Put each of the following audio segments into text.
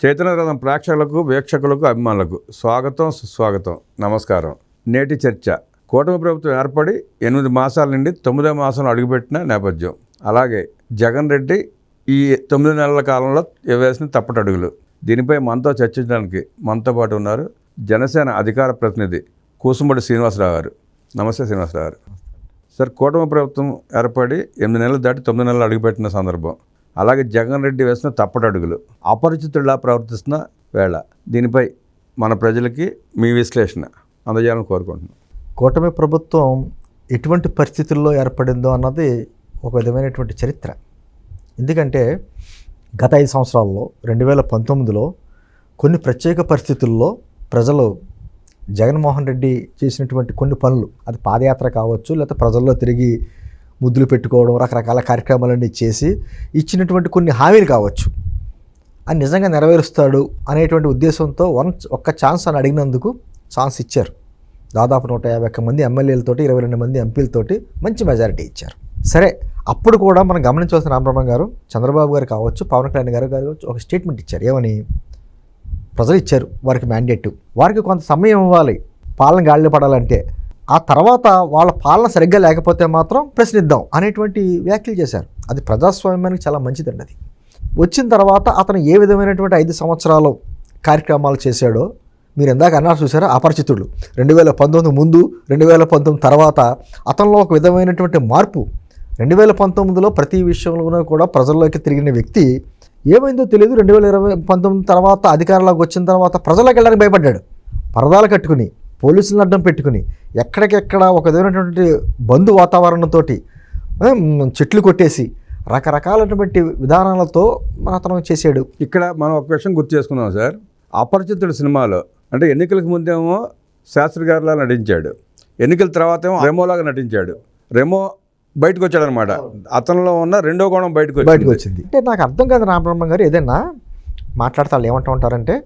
చైతన్య రథం ప్రేక్షకులకు, వీక్షకులకు, అభిమానులకు స్వాగతం, సుస్వాగతం, నమస్కారం. నేటి చర్చ. కూటమి ప్రభుత్వం ఏర్పడి 8 మాసాల నుండి 9వ మాసంలో అడుగుపెట్టిన నేపథ్యం. అలాగే జగన్ రెడ్డి ఈ 9 నెలల కాలంలో వేసిన తప్పటడుగులు. దీనిపై మనతో చర్చించడానికి మనతో పాటు ఉన్నారు జనసేన అధికార ప్రతినిధి కూసుంబడి శ్రీనివాసరావు గారు. నమస్తే శ్రీనివాసరావు గారు. సార్, కూటమి ప్రభుత్వం ఏర్పడి 8 నెలలు దాటి 9 నెలలు అడుగుపెట్టిన సందర్భం. అలాగే జగన్ రెడ్డి వేసిన తప్పటడుగులు, అపరిచితుడిలా ప్రవర్తిస్తున్న వేళ, దీనిపై మన ప్రజలకి మీ విశ్లేషణ అందజేయాలని కోరుకుంటున్నాం. కూటమి ప్రభుత్వం ఎటువంటి పరిస్థితుల్లో ఏర్పడిందో అన్నది ఒక విధమైనటువంటి చరిత్ర. ఎందుకంటే గత 5 సంవత్సరాల్లో 2019లో కొన్ని ప్రత్యేక పరిస్థితుల్లో ప్రజలు జగన్మోహన్ రెడ్డి చేసినటువంటి కొన్ని పనులు, అది పాదయాత్ర కావచ్చు, లేకపోతే ప్రజల్లో తిరిగి ముద్దులు పెట్టుకోవడం, రకరకాల కార్యక్రమాలన్నీ చేసి ఇచ్చినటువంటి కొన్ని హామీలు కావచ్చు, అది నిజంగా నెరవేరుస్తాడు అనేటువంటి ఉద్దేశంతో ఒక్క ఛాన్స్ అని అడిగినందుకు ఛాన్స్ ఇచ్చారు. దాదాపు 151 మంది ఎమ్మెల్యేలతోటి 22 మంది ఎంపీలతోటి మంచి మెజారిటీ ఇచ్చారు. సరే, అప్పుడు కూడా మనం గమనించవలసిన రామబ్రహ్మ గారు, చంద్రబాబు గారు కావచ్చు, పవన్ కళ్యాణ్ గారు కావచ్చు, ఒక స్టేట్మెంట్ ఇచ్చారు. ఏమని? ప్రజలు ఇచ్చారు వారికి మ్యాండేట్, వారికి కొంత సమయం ఇవ్వాలి పాలన గాడిలో పడాలంటే, ఆ తర్వాత వాళ్ళ పాలన సరిగ్గా లేకపోతే మాత్రం ప్రశ్నిద్దాం అనేటువంటి వ్యాఖ్యలు చేశారు. అది ప్రజాస్వామ్యానికి చాలా మంచిదండి. అది వచ్చిన తర్వాత అతను ఏ విధమైనటువంటి 5 సంవత్సరాలు కార్యక్రమాలు చేశాడో మీరు ఇందాక అన్నారు చూసారా, అపరిచితుడు. 2019 ముందు, 2019 తర్వాత అతనిలో ఒక విధమైనటువంటి మార్పు. 2019లో ప్రతి విషయంలోనూ కూడా ప్రజల్లోకి తిరిగిన వ్యక్తి ఏమైందో తెలియదు. 2019 తర్వాత అధికారంలోకి వచ్చిన తర్వాత ప్రజలకు వెళ్ళడానికి భయపడ్డాడు. పరదాలు కట్టుకుని, పోలీసులను అడ్డం పెట్టుకుని, ఎక్కడికెక్కడ ఒక విధమైనటువంటి బంధు వాతావరణంతో చెట్లు కొట్టేసి రకరకాలైనటువంటి విధానాలతో అతను చేశాడు. ఇక్కడ మనం ఒక విషయం గుర్తు చేసుకున్నాం సార్. అపరిచితుడు సినిమాలో అంటే ఎన్నికలకు ముందేమో శాస్త్రి గారిలా నటించాడు, ఎన్నికల తర్వాత ఏమో రెమోలాగా నటించాడు. రెమో బయటకు వచ్చాడనమాట. అతనిలో ఉన్న రెండో కోణం బయటకు వచ్చింది. అంటే నాకు అర్థం కాదు రామబ్రహ్మ గారు, ఏదైనా మాట్లాడితే వాళ్ళు ఏమంటూ ఉంటారంటే,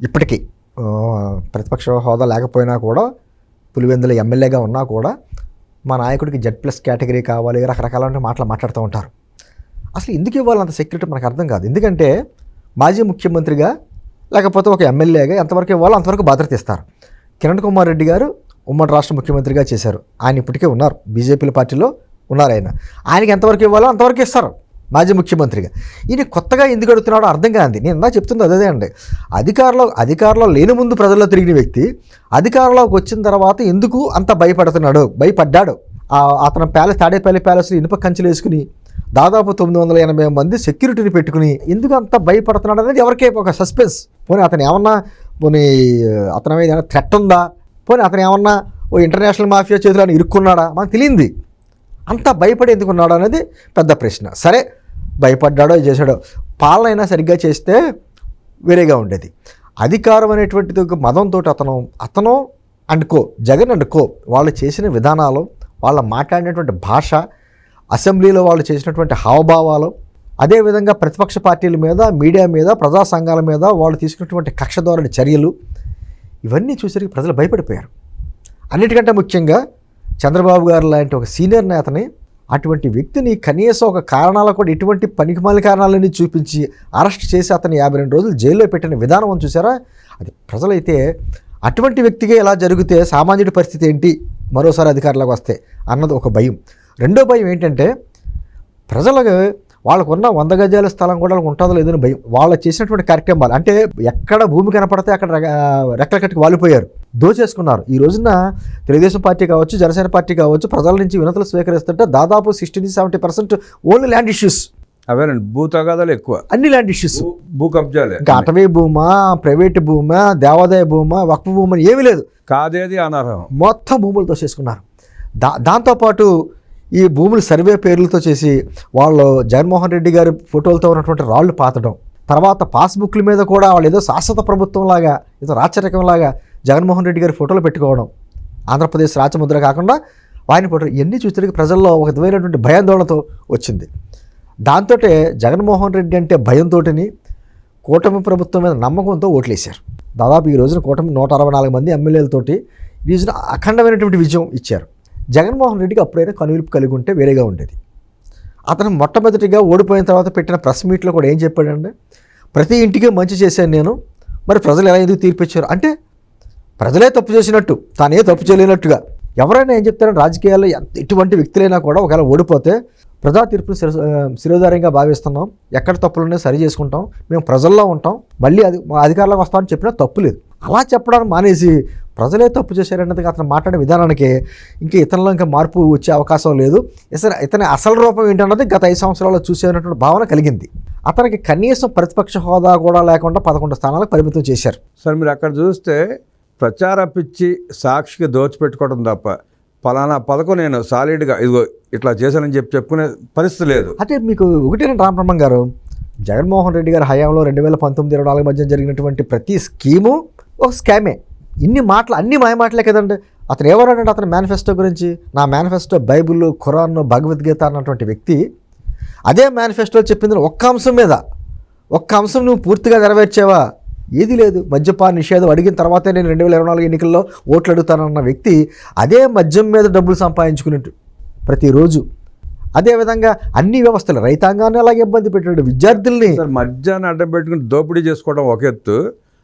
ఇప్పటికీ ప్రతిపక్ష హోదా లేకపోయినా కూడా, పులివెందుల ఎమ్మెల్యేగా ఉన్నా కూడా మా నాయకుడికి Z+ కేటగిరీ కావాలి, రకరకాల మాటలు మాట్లాడుతూ ఉంటారు. అసలు ఎందుకు ఇవ్వాలంత సెక్యూరిటీ మనకు అర్థం కాదు. ఎందుకంటే మాజీ ముఖ్యమంత్రిగా లేకపోతే ఒక ఎమ్మెల్యేగా ఎంతవరకు ఇవ్వాలో అంతవరకు భద్రత ఇస్తారు. కిరణ్ కుమార్ రెడ్డి గారు ఉమ్మడి రాష్ట్ర ముఖ్యమంత్రిగా చేశారు. ఆయన ఇప్పటికే ఉన్నారు, బీజేపీ పార్టీలో ఉన్నారు. ఆయనకి ఎంతవరకు ఇవ్వాలో అంతవరకు ఇస్తారు మాజీ ముఖ్యమంత్రిగా. ఈయన కొత్తగా ఎందుకు అడుగుతున్నాడో అర్థం కాదు. నేను ఇందా చెప్తుంది అదే అండి. అధికారంలో లేని ముందు ప్రజల్లో తిరిగిన వ్యక్తి అధికారంలోకి వచ్చిన తర్వాత ఎందుకు అంత భయపడ్డాడు. అతను తాడేపల్లి ప్యాలెస్లో ఇనుప కంచెలు వేసుకుని దాదాపు 980 మంది సెక్యూరిటీని పెట్టుకుని ఎందుకు అంత భయపడుతున్నాడు అనేది ఎవరికే ఒక సస్పెన్స్. పోనీ అతను ఏమన్నా అతని మీద ఏమైనా థ్రెట్ ఉందా, పోనీ అతను ఏమన్నా ఓ ఇంటర్నేషనల్ మాఫియా చేతిలో ఇరుక్కున్నాడా మనకు తెలియంది. అంత భయపడి ఎందుకున్నాడు అనేది పెద్ద ప్రశ్న. సరే, భయపడ్డాడో చేశాడో, పాలన అయినా సరిగ్గా చేస్తే వేరేగా ఉండేది. అధికారం అనేటువంటిది ఒక మదంతో అతను అండుకో, జగన్ అండుకో, వాళ్ళు చేసిన విధానాలు, వాళ్ళు మాట్లాడినటువంటి భాష, అసెంబ్లీలో వాళ్ళు చేసినటువంటి హావభావాలు, అదేవిధంగా ప్రతిపక్ష పార్టీల మీద, మీడియా మీద, ప్రజా సంఘాల మీద వాళ్ళు తీసుకున్నటువంటి కక్ష ధోరణి చర్యలు, ఇవన్నీ చూసరికి ప్రజలు భయపడిపోయారు. అన్నిటికంటే ముఖ్యంగా చంద్రబాబు గారు లాంటి ఒక సీనియర్ నేతని, అటువంటి వ్యక్తిని కనీసం ఒక కారణాలు కూడా ఎటువంటి పనికిమాలిన కారణాలన్నీ చూపించి అరెస్ట్ చేసి అతను 52 రోజులు జైల్లో పెట్టిన విధానం చూసారా, అది ప్రజలైతే అటువంటి వ్యక్తిగా ఇలా జరిగితే సామాన్యుడి పరిస్థితి ఏంటి మరోసారి అధికారులకు వస్తే అన్నది ఒక భయం. రెండో భయం ఏంటంటే, ప్రజలకు వాళ్ళకున్న 100 గజాల స్థలం కూడా ఉంటుందో లేదని భయం. వాళ్ళు చేసినటువంటి కార్యక్రమాలు అంటే ఎక్కడ భూమి కనపడితే అక్కడ రెక్కల కట్టుకు వాలిపోయారు, దోచేసుకున్నారు. ఈ రోజున తెలుగుదేశం పార్టీ కావచ్చు, జనసేన పార్టీ కావచ్చు, ప్రజల నుంచి వినతులు స్వీకరిస్తుంటే దాదాపు 60-70% ఓన్లీ ల్యాండ్ ఇష్యూస్. అవేనండి, భూ తగాదాలు ఎక్కువ, అన్ని ల్యాండ్ ఇష్యూస్, భూ కబ్జాలే. ఇంకా అటవీ భూమా, ప్రైవేటు భూమా, దేవాదాయ భూమా, వక్ఫ్ భూమా ఏమీ లేదు, కాదేది అనర్హం, మొత్తం భూములతో చేసుకున్నారు. దాంతోపాటు ఈ భూములు సర్వే పేర్లతో చేసి వాళ్ళు జగన్మోహన్ రెడ్డి గారి ఫోటోలతో ఉన్నటువంటి రాళ్ళు పాతడం, తర్వాత పాస్బుక్ల మీద కూడా వాళ్ళు ఏదో శాశ్వత ప్రభుత్వంలాగా, ఏదో రాచరికంలాగా జగన్మోహన్ రెడ్డి గారి ఫోటోలు పెట్టుకోవడం, ఆంధ్రప్రదేశ్ రాచముద్ర కాకుండా ఆయన ఫోటోలు, ఇవన్నీ చూస్తే ప్రజల్లో ఒక విధమైనటువంటి భయాందోళనతో వచ్చింది. దాంతో జగన్మోహన్ రెడ్డి అంటే భయంతోటిని కూటమి ప్రభుత్వం మీద నమ్మకంతో ఓట్లేశారు. దాదాపు ఈ రోజున కూటమి 164 మంది ఎమ్మెల్యేలతోటి ఈ రోజున అఖండమైనటువంటి విజయం ఇచ్చారు. జగన్మోహన్ రెడ్డికి అప్పుడైనా కనువిలుపు కలిగి ఉంటే వేరేగా ఉండేది. అతను మొట్టమొదటిగా ఓడిపోయిన తర్వాత పెట్టిన ప్రెస్ మీట్లో కూడా ఏం చెప్పాడంటే, ప్రతి ఇంటికి మంచి చేశాను నేను, మరి ప్రజలు ఎలా ఎందుకు తీర్పిచ్చారు అంటే ప్రజలే తప్పు చేసినట్టు, తానే తప్పు చేయలేనట్టుగా. ఎవరైనా ఏం చెప్తారంటే రాజకీయాల్లో ఎటువంటి వ్యక్తులైనా కూడా ఒకవేళ ఓడిపోతే ప్రజా తీర్పును శిరోధార్యంగా భావిస్తున్నాం, ఎక్కడ తప్పులున్నా సరి చేసుకుంటాం, మేము ప్రజల్లో ఉంటాం, మళ్ళీ మా అధికారంలోకి వస్తామని చెప్పినా తప్పు లేదు. అలా చెప్పడానికి మానేసి ప్రజలే తప్పు చేశారన్నది అతను మాట్లాడే విధానానికి ఇంకా ఇతరులో ఇంకా మార్పు వచ్చే అవకాశం లేదు. ఇతని అసలు రూపం ఏంటన్నది గత 5 సంవత్సరాల్లో చూసేటువంటి భావన కలిగింది. అతనికి కనీసం ప్రతిపక్ష హోదా కూడా లేకుండా 11 స్థానాలకు పరిమితం చేశారు. సార్ మీరు అక్కడ చూస్తే ప్రచార పిచ్చి సాక్షికి దోచిపెట్టుకోవడం తప్ప ఫలానా పథకం నేను సాలిడ్గా ఇదిగో ఇట్లా చేశానని చెప్పుకునే పరిస్థితి లేదు. అంటే మీకు ఒకటేనండి రామబ్రహ్మం గారు, జగన్మోహన్ రెడ్డి గారి హయాంలో 2019-24 మధ్య జరిగినటువంటి ప్రతి స్కీము ఒక స్కామే. ఇన్ని మాటలు అన్ని మాయమాటలే కదండి. అతను ఎవరంటే అతని మేనిఫెస్టో గురించి, నా మేనిఫెస్టో బైబిల్, ఖురాన్, భగవద్గీత అన్నటువంటి వ్యక్తి అదే మేనిఫెస్టోలో చెప్పింది ఒక్క అంశం నువ్వు పూర్తిగా నెరవేర్చావా? ఏది లేదు. మద్యపాన నిషేధం అడిగిన తర్వాతే నేను 2024 ఎన్నికల్లో ఓట్లు అడుగుతానన్న వ్యక్తి అదే మద్యం మీద డబ్బులు సంపాదించుకున్నట్టు ప్రతిరోజు. అదేవిధంగా అన్ని వ్యవస్థలు, రైతాంగాన్ని అలాగే ఇబ్బంది పెట్టాడు, విద్యార్థుల్ని. సార్ మద్యాన్ని అడ్డం పెట్టుకుని దోపిడీ చేసుకోవడం ఒక ఎత్తు,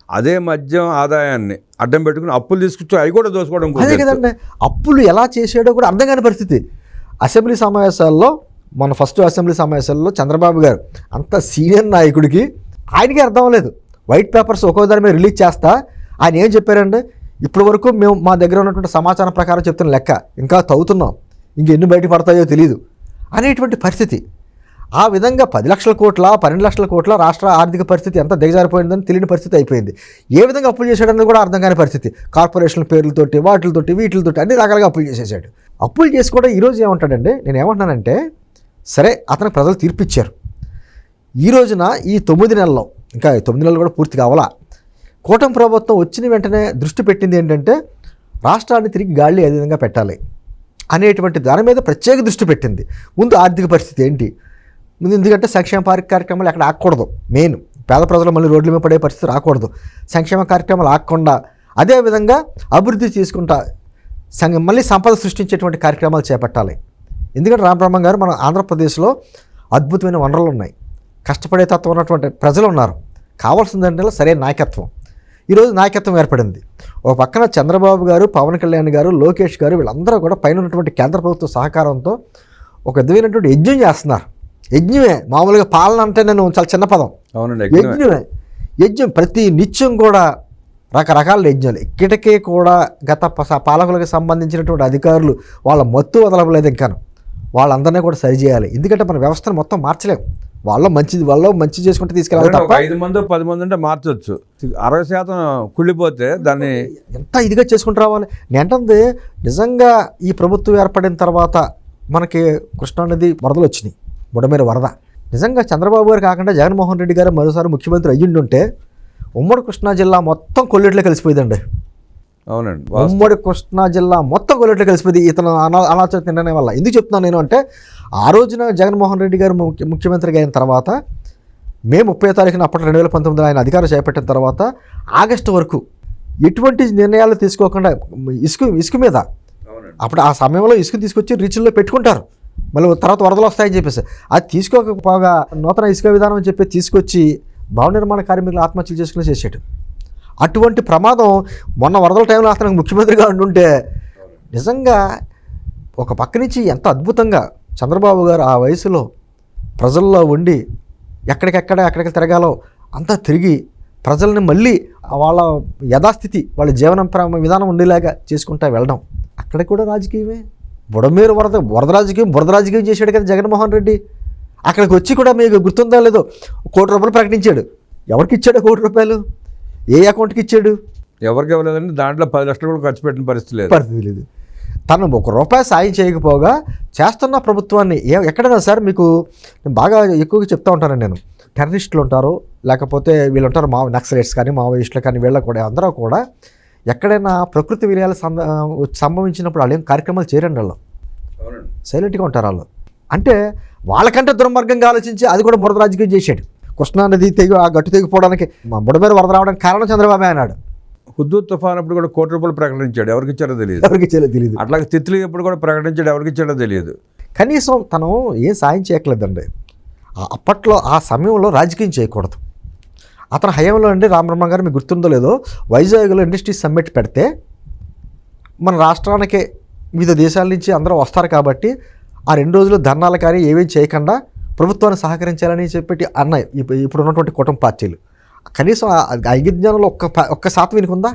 అదే మద్యం ఆదాయాన్ని అడ్డం పెట్టుకుని అప్పులు తీసుకొచ్చి అవి కూడా దోసుకోవడం. అదే కదండి, అప్పులు ఎలా చేసాడో కూడా అర్థం కాని పరిస్థితి. అసెంబ్లీ సమావేశాల్లో, మన ఫస్ట్ అసెంబ్లీ సమావేశాల్లో చంద్రబాబు గారు అంత సీనియర్ నాయకుడికి ఆయనకే అర్థం అవ్వలేదు. వైట్ పేపర్స్ ఒక్కో దాని మీద రిలీజ్ చేస్తా ఆయన ఏం చెప్పారంటే, ఇప్పటి వరకు మేము మా దగ్గర ఉన్నటువంటి సమాచారం ప్రకారం చెప్తున్న లెక్క ఇంకా తవ్వుతున్నాం, ఇంకెన్ని బయట పడతాయో తెలియదు అనేటువంటి పరిస్థితి. ఆ విధంగా 10 లక్షల కోట్ల 12 లక్షల కోట్ల రాష్ట్ర ఆర్థిక పరిస్థితి ఎంత దిగజారిపోయిందని తెలియని పరిస్థితి అయిపోయింది. ఏ విధంగా అప్పులు చేశాడన్నది కూడా అర్థం కాని పరిస్థితి. కార్పొరేషన్ల పేర్లతోటి, వాటితోటి, వీటితోటి అన్ని రకాలుగా అప్పులు చేసేసాడు. అప్పులు చేసి కూడా ఈరోజు ఏమంటాడంటే, నేను ఏమంటున్నానంటే, సరే అతనికి ప్రజలు తీర్పిచ్చారు. ఈ రోజున ఈ 9 నెలల్లో, ఇంకా 9 నెలలు కూడా పూర్తిగా అవ్వాలా, కూటమి ప్రభుత్వం వచ్చిన వెంటనే దృష్టి పెట్టింది ఏంటంటే రాష్ట్రాన్ని తిరిగి గాలి ఏ విధంగా పెట్టాలి అనేటువంటి దాని మీద ప్రత్యేక దృష్టి పెట్టింది. ముందు ఆర్థిక పరిస్థితి ఏంటి, ముందు ఎందుకంటే సంక్షేమ కార్యక్రమాలు ఎక్కడ ఆగకూడదు. మెయిన్ పేద ప్రజలు మళ్ళీ రోడ్ల మీద పడే పరిస్థితి రాకూడదు. సంక్షేమ కార్యక్రమాలు ఆగకుండా అదేవిధంగా అభివృద్ధి తీసుకుంటా మళ్ళీ సంపద సృష్టించేటువంటి కార్యక్రమాలు చేపట్టాలి. ఎందుకంటే రామబ్రహ్మం గారు, మన ఆంధ్రప్రదేశ్లో అద్భుతమైన వనరులు ఉన్నాయి, కష్టపడే తత్వం ఉన్నటువంటి ప్రజలు ఉన్నారు. కావాల్సిందంటే సరైన నాయకత్వం. ఈరోజు నాయకత్వం ఏర్పడింది. ఒక పక్కన చంద్రబాబు గారు, పవన్ కళ్యాణ్ గారు, లోకేష్ గారు వీళ్ళందరూ కూడా పైన ఉన్నటువంటి కేంద్ర ప్రభుత్వ సహకారంతో ఒక విధమైనటువంటి యజ్ఞం చేస్తున్నారు. యజ్ఞమే, మామూలుగా పాలన అంటే నేను చాలా చిన్న పదం. అవునండి, యజ్ఞం ప్రతి నిత్యం కూడా రకరకాల యజ్ఞాలు. ఇక్కడికే కూడా గత పాలకులకు సంబంధించినటువంటి అధికారులు వాళ్ళ మత్తు వదలలేదు. ఇంకా వాళ్ళందరినీ కూడా సరిచేయాలి. ఎందుకంటే మన వ్యవస్థను మొత్తం మార్చలేము. వాళ్ళు మంచి చేసుకుంటే తీసుకెళ్ళాలి తప్ప 5 మంది 10 మంది అంటే మార్చవచ్చు. 60% కుళ్ళిపోతే దాన్ని ఎంత ఇదిగా చేసుకుంటూ రావాలి. నేనంటుంది నిజంగా ఈ ప్రభుత్వం ఏర్పడిన తర్వాత మనకి కృష్ణానది వరదలు వచ్చినాయి, బుడమేరు వరద. నిజంగా చంద్రబాబు గారు కాకుండా జగన్మోహన్ రెడ్డి గారు మరోసారి ముఖ్యమంత్రి అయ్యిండుంటే ఉమ్మడి కృష్ణా జిల్లా మొత్తం కొల్లేట్లో కలిసిపోయిందండి. అవునండి, ఉమ్మడి కృష్ణా జిల్లా మొత్తం కొల్లేట్లో కలిసిపోయింది ఇతను అనాచరణ నిర్ణయం వల్ల. ఎందుకు చెప్తున్నాను నేను అంటే, ఆ రోజున జగన్మోహన్ రెడ్డి గారు ముఖ్యమంత్రిగా అయిన తర్వాత, మే 30వ తారీఖున అప్పట్లో 2019 ఆయన అధికారం చేపట్టిన తర్వాత ఆగస్టు వరకు ఎటువంటి నిర్ణయాలు తీసుకోకుండా ఇసుక మీద, అప్పుడు ఆ సమయంలో ఇసుక తీసుకొచ్చి రీచ్ల్లో పెట్టుకుంటారు, మళ్ళీ తర్వాత వరదలు వస్తాయని చెప్పేసి అది తీసుకోకపోగా నూతన ఇసుక విధానం అని చెప్పి తీసుకొచ్చి భవన నిర్మాణ కార్మికులు ఆత్మహత్యలు చేసుకుని చేసాడు. అటువంటి ప్రమాదం మొన్న వరదల టైంలో అతనికి ముఖ్యమంత్రిగా ఉండుంటే నిజంగా ఒక పక్క నుంచి ఎంత అద్భుతంగా చంద్రబాబు గారు ఆ వయసులో ప్రజల్లో ఉండి ఎక్కడికి తిరగాలో అంతా తిరిగి ప్రజల్ని మళ్ళీ వాళ్ళ యథాస్థితి, వాళ్ళ జీవన విధానం ఉండేలాగా చేసుకుంటా వెళ్ళడం. అక్కడ కూడా రాజకీయమే. బుడమేరు వరద రాజకీయం చేశాడు కదా జగన్మోహన్ రెడ్డి. అక్కడికి వచ్చి కూడా మీకు గుర్తుందా లేదో, ₹1 కోటి ప్రకటించాడు. ఎవరికి ఇచ్చాడు ₹1 కోటి? ఏ అకౌంట్కి ఇచ్చాడు? ఎవరికి ఇవ్వలేదండి. దాంట్లో 10 లక్షలు కూడా ఖర్చు పెట్టిన పరిస్థితి లేదు. తను ₹1 సాయం చేయకపోగా చేస్తున్న ప్రభుత్వాన్ని ఎక్కడైనా సార్ మీకు నేను బాగా ఎక్కువగా చెప్తూ ఉంటానండి. నేను టెర్రరిస్టులు ఉంటారు, లేకపోతే వీళ్ళు ఉంటారు నక్సలైట్స్ కానీ మావోయిస్టులు కానీ, వీళ్ళ కూడా అందరూ కూడా ఎక్కడైనా ప్రకృతి విలయాలు సంభవించినప్పుడు వాళ్ళు ఏం కార్యక్రమాలు చేయరండి. వాళ్ళు సైలెంట్గా ఉంటారు. వాళ్ళు అంటే వాళ్ళకంటే దుర్మార్గంగా ఆలోచించి అది కూడా బురద రాజకీయం చేశాడు. కృష్ణానది ఆ గట్టు తెగిపోవడానికి బుడమేరు వరద రావడానికి కారణం చంద్రబాబు అన్నాడు. హుద్దూద్ తుఫాన్ అప్పుడు కూడా ₹1 కోటి ప్రకటించాడు, ఎవరికి ఇచ్చాడో తెలియదు. అట్లాగే తిత్లీ ఎప్పుడు కూడా ప్రకటించాడు, ఎవరికి ఇచ్చాడో తెలియదు. కనీసం తను ఏం సాయం చేయట్లేదండి. అప్పట్లో ఆ సమయంలో రాజకీయం చేయకూడదు. అతని హయాంలో అండి రామబ్రహ్మ గారు మీకు గుర్తుందో లేదో వైజాగ్లో ఇండస్ట్రీ సమ్మిట్ పెడితే మన రాష్ట్రానికి వివిధ దేశాల నుంచి అందరూ వస్తారు కాబట్టి ఆ 2 రోజులు ధర్నాలు కానీ ఏమేమి చేయకుండా ప్రభుత్వాన్ని సహకరించాలని చెప్పి అన్నాయి ఇప్పుడు ఉన్నటువంటి కుటుంబ పార్టీలు. కనీసం ఆ ఇంగిజ్ఞానంలో ఒక్క శాతం వినుకుందా?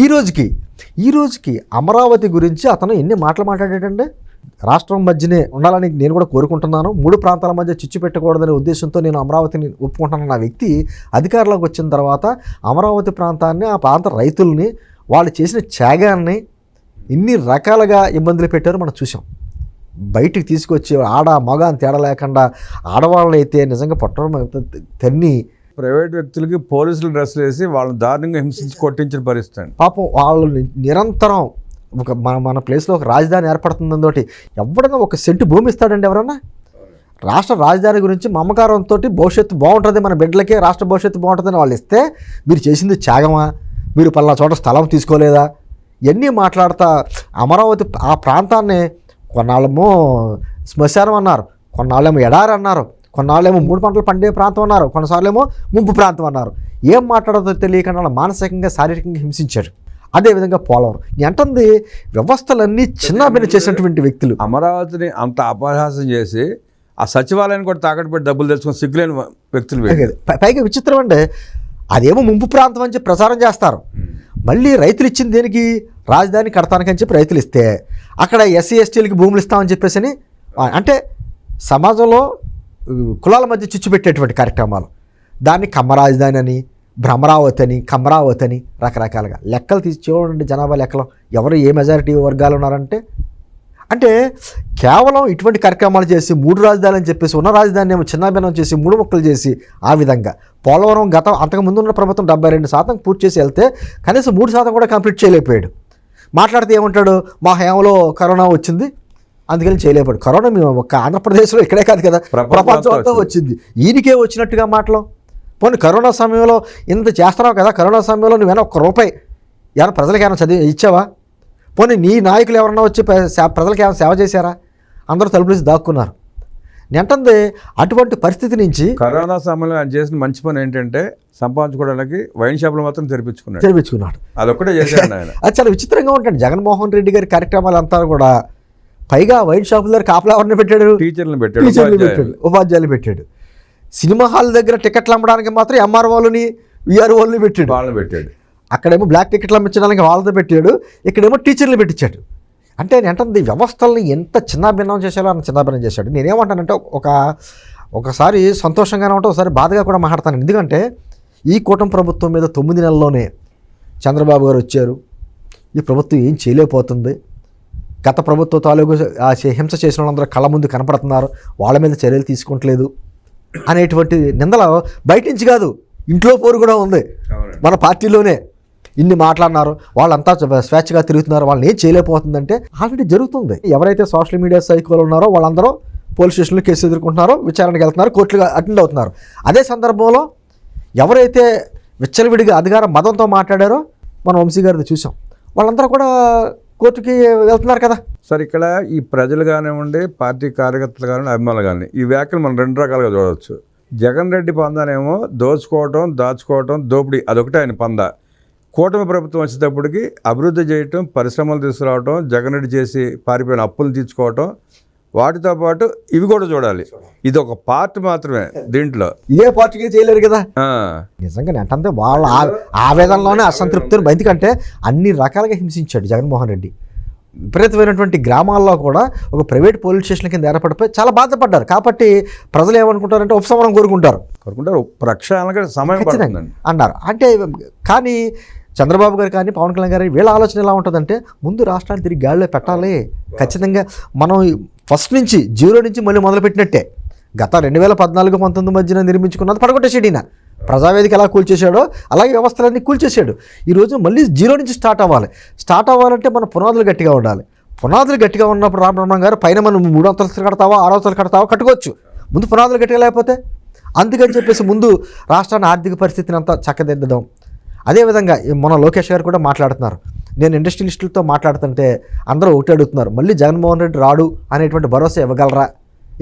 ఈ రోజుకి అమరావతి గురించి అతను ఎన్ని మాటలు మాట్లాడాడండి. రాష్ట్రం మధ్యనే ఉండాలని నేను కూడా కోరుకుంటున్నాను, 3 ప్రాంతాల మధ్య చిచ్చు పెట్టకూడదనే ఉద్దేశంతో నేను అమరావతిని ఒప్పుకుంటున్నాను. ఆ వ్యక్తి అధికారంలోకి వచ్చిన తర్వాత అమరావతి ప్రాంతాన్ని, ఆ ప్రాంత రైతుల్ని, వాళ్ళు చేసిన త్యాగాన్ని ఇన్ని రకాలుగా ఇబ్బందులు పెట్టారో మనం చూసాం. బయటికి తీసుకొచ్చి ఆడ మగ అని తేడా లేకుండా ఆడవాళ్ళని అయితే నిజంగా పొట్టడం తన్ని ప్రైవేట్ వ్యక్తులకి పోలీసులు డ్రెస్సులు వేసి వాళ్ళని దారుణంగా హింసించి కొట్టించిన పరిస్థితి. పాపం వాళ్ళు నిరంతరం ఒక మన ప్లేస్లో ఒక రాజధాని ఏర్పడుతుందంతోటి ఎవడన్నా ఒక సెంటు భూమి ఇస్తాడండి ఎవరన్నా? రాష్ట్ర రాజధాని గురించి మమకారంతో భవిష్యత్తు బాగుంటుంది, మన బిడ్డలకే రాష్ట్ర భవిష్యత్తు బాగుంటుందని వాళ్ళు ఇస్తే మీరు చేసింది త్యాగమా? మీరు పలానా చోట స్థలం తీసుకోలేదా? ఇవన్నీ మాట్లాడుతా అమరావతి ఆ ప్రాంతాన్ని కొన్నాళ్ళేమో శ్మశానం అన్నారు, కొన్నాళ్ళేమో ఎడారి అన్నారు, కొన్నాళ్ళేమో 3 పంటలు పండే ప్రాంతం అన్నారు, కొన్నిసార్లేమో ముంపు ప్రాంతం అన్నారు. ఏం మాట్లాడదో తెలియకుండా మానసికంగా శారీరకంగా హింసించారు. అదేవిధంగా పోలవరం అంటుంది వ్యవస్థలన్నీ చిన్నాభిన్న చేసినటువంటి వ్యక్తులు అమరావతిని అంత అపహాసం చేసి ఆ సచివాలయాన్ని కూడా తాకట్టు పెట్టి డబ్బులు తెచ్చుకొని సిగ్గులేని వ్యక్తులు. పైగా విచిత్రం అంటే అదేమో ముంపు ప్రాంతం అని చెప్పి ప్రచారం చేస్తారు. మళ్ళీ రైతులు ఇచ్చింది దేనికి? రాజధాని కడతానికి అని చెప్పి రైతులు ఇస్తే అక్కడ ఎస్సీ ఎస్టీలకి భూములు ఇస్తామని చెప్పేసి అంటే సమాజంలో కులాల మధ్య చిచ్చు పెట్టేటువంటి కార్యక్రమాలు. దాన్ని కమ్మ రాజధాని అని, భ్రమరావతి అని, కమరావతి అని రకరకాలుగా లెక్కలు తీసి చూడండి. జనాభా లెక్కలు ఎవరు ఏ మెజారిటీ వర్గాలు ఉన్నారంటే అంటే కేవలం ఇటువంటి కార్యక్రమాలు చేసి 3 రాజధానులు అని చెప్పేసి ఉన్న రాజధాని ఏమో చిన్నాభిన్నం చేసి 3 ముక్కలు చేసి ఆ విధంగా పోలవరం అంతకుముందు ఉన్న ప్రభుత్వం 72% పూర్తి చేసి వెళ్తే కనీసం 3% కూడా కంప్లీట్ చేయలేకపోయాడు. మాట్లాడితే ఏమంటాడు? మా హయాంలో కరోనా వచ్చింది అందుకని చేయలేకపోయాడు. కరోనా మేము ఒక్క ఆంధ్రప్రదేశ్లో ఇక్కడే కాదు కదా, ప్రపంచం అంతా వచ్చింది. ఈయనకే వచ్చినట్టుగా మాటలు. పోనీ కరోనా సమయంలో ఇంత చేస్తున్నావు కదా, కరోనా సమయంలో నువ్వేనా ₹1 ఏమైనా ప్రజలకు ఏమైనా చదివి ఇచ్చావా? పోనీ నీ నాయకులు ఎవరన్నా వచ్చి ప్రజలకు ఏమైనా సేవ చేశారా? అందరూ తలుపులేసి దాక్కున్నారు. నెంటుంది అటువంటి పరిస్థితి నుంచి కరోనా సమయంలో ఆయన చేసిన మంచి పని ఏంటంటే సంపాదించుకోవడానికి వైన్ షాపులు మాత్రం తెరిపించుకున్నాడు. అదొక్కటే చేశాడు ఆయన. అది చాలా విచిత్రంగా ఉంటుంది. జగన్మోహన్ రెడ్డి గారి కార్యక్రమాలు అంతా కూడా పైగా వైన్ షాపుల దగ్గర కాపలా ఎవరిని పెట్టాడు? టీచర్లు పెట్టాడు, ఉపాధ్యాయులు పెట్టాడు. సినిమా హాల్ దగ్గర టికెట్లు అమ్మడానికి మాత్రం ఎంఆర్ఓలని విఆర్ఓలని పెట్టాడు. అక్కడేమో బ్లాక్ టికెట్లు అమ్మించడానికి వాళ్ళతో పెట్టాడు, ఇక్కడేమో టీచర్లు పెట్టించాడు. అంటే ఏంటంటే వ్యవస్థల్ని ఎంత చిన్నాభిన్నం చేశాడో అంత చిన్నాభిన్నం చేశాడు. నేనేమంటానంటే ఒకసారి సంతోషంగానే ఉంటే ఒకసారి బాధగా కూడా మాట్లాడతాను. ఎందుకంటే ఈ కూటమి ప్రభుత్వం మీద 9 నెలల్లోనే చంద్రబాబు గారు వచ్చారు, ఈ ప్రభుత్వం ఏం చేయలేకపోతుంది, గత ప్రభుత్వ తాలూకు హింస చేసిన వాళ్ళందరూ కళ్ళ ముందు కనపడుతున్నారు, వాళ్ళ మీద చర్యలు తీసుకుంటలేదు అనేటువంటి నిందలు బయట నుంచి కాదు, ఇంట్లో పోరు కూడా ఉంది. మన పార్టీలోనే ఇన్ని మాట్లాడినారు, వాళ్ళంతా స్వేచ్ఛగా తిరుగుతున్నారు, వాళ్ళని ఏం చేయలేకపోతుందంటే ఆల్రెడీ జరుగుతుంది. ఎవరైతే సోషల్ మీడియా సైకోలు ఉన్నారో వాళ్ళందరూ పోలీస్ స్టేషన్లో కేసు ఎదుర్కొంటున్నారో, విచారణకు వెళ్తున్నారు, కోర్టులు అటెండ్ అవుతున్నారు. అదే సందర్భంలో ఎవరైతే విచ్చలవిడిగా అధికార మతంతో మాట్లాడారో మనం వంశీ గారిది చూసాం, వాళ్ళందరూ కూడా కోర్టుకి వెళ్తున్నారు కదా. సార్ ఇక్కడ ఈ ప్రజలు కానివ్వండి, పార్టీ కార్యకర్తలు కానివ్వండి, అభిమానులు కానీ ఈ వ్యాఖ్యలు మనం 2 రకాలుగా చూడవచ్చు. జగన్ రెడ్డి పందానేమో దోచుకోవటం, దాచుకోవటం, దోపిడీ అదొకటే ఆయన పంద. కూటమి ప్రభుత్వం వచ్చేటప్పటికి అభివృద్ధి చేయటం, పరిశ్రమలు తీసుకురావటం, జగన్ రెడ్డి చేసి పారిపోయిన అప్పులు తీర్చుకోవటం, వాటితో పాటు ఇవి కూడా చూడాలి. ఇది ఒక పార్ట్ మాత్రమే దీంట్లో. ఇదే పార్టీకి చేయలేరు కదా నిజంగా. అంటే వాళ్ళ ఆవేదనలోనే అసంతృప్తిని ఎందుకంటే అన్ని రకాలుగా హింసించాడు జగన్మోహన్ రెడ్డి. విపరీతమైనటువంటి గ్రామాల్లో కూడా ఒక ప్రైవేట్ పోలీస్ స్టేషన్ కింద ఏర్పడిపోయి చాలా బాధపడ్డారు. కాబట్టి ప్రజలు ఏమనుకుంటారంటే ఉపశమనం కోరుకుంటారు, ప్రక్షాళనగా సమయం పడుతుందండి అన్నారు. అంటే కానీ చంద్రబాబు గారు కానీ పవన్ కళ్యాణ్ గారు వీళ్ళ ఆలోచన ఎలా ఉంటుందంటే ముందు రాష్ట్రాన్ని తిరిగి గాడిలో పెట్టాలి. ఖచ్చితంగా మనం ఫస్ట్ నుంచి 0 నుంచి మళ్ళీ మొదలుపెట్టినట్టే. గత 2014-19 మధ్యన నిర్మించుకున్నది పడగొట్టేసాడు ఈయన. ప్రజావేదిక ఎలా కూల్చేశాడో అలాగే వ్యవస్థలన్నీ కూల్చేశాడు. ఈరోజు మళ్ళీ 0 నుంచి స్టార్ట్ అవ్వాలంటే మన పునాదులు గట్టిగా ఉండాలి. పునాదులు గట్టిగా ఉన్నప్పుడు రామబ్రహ్మం గారు పైన మనం 3 అంతస్తులు కడతావా 6 అంతస్తులు కడతావా కట్టుకోవచ్చు, ముందు పునాదులు గట్టిగా లేకపోతే. అందుకని చెప్పేసి ముందు రాష్ట్రాన్ని ఆర్థిక పరిస్థితిని అంతా చక్కదిద్దాం. అదేవిధంగా మన లోకేష్ గారు కూడా మాట్లాడుతున్నారు. నేను ఇండస్ట్రియలిస్టులతో మాట్లాడుతుంటే అందరూ ఒకటి అడుగుతున్నారు, మళ్ళీ జగన్మోహన్ రెడ్డి రాడు అనేటువంటి భరోసా ఇవ్వగలరా?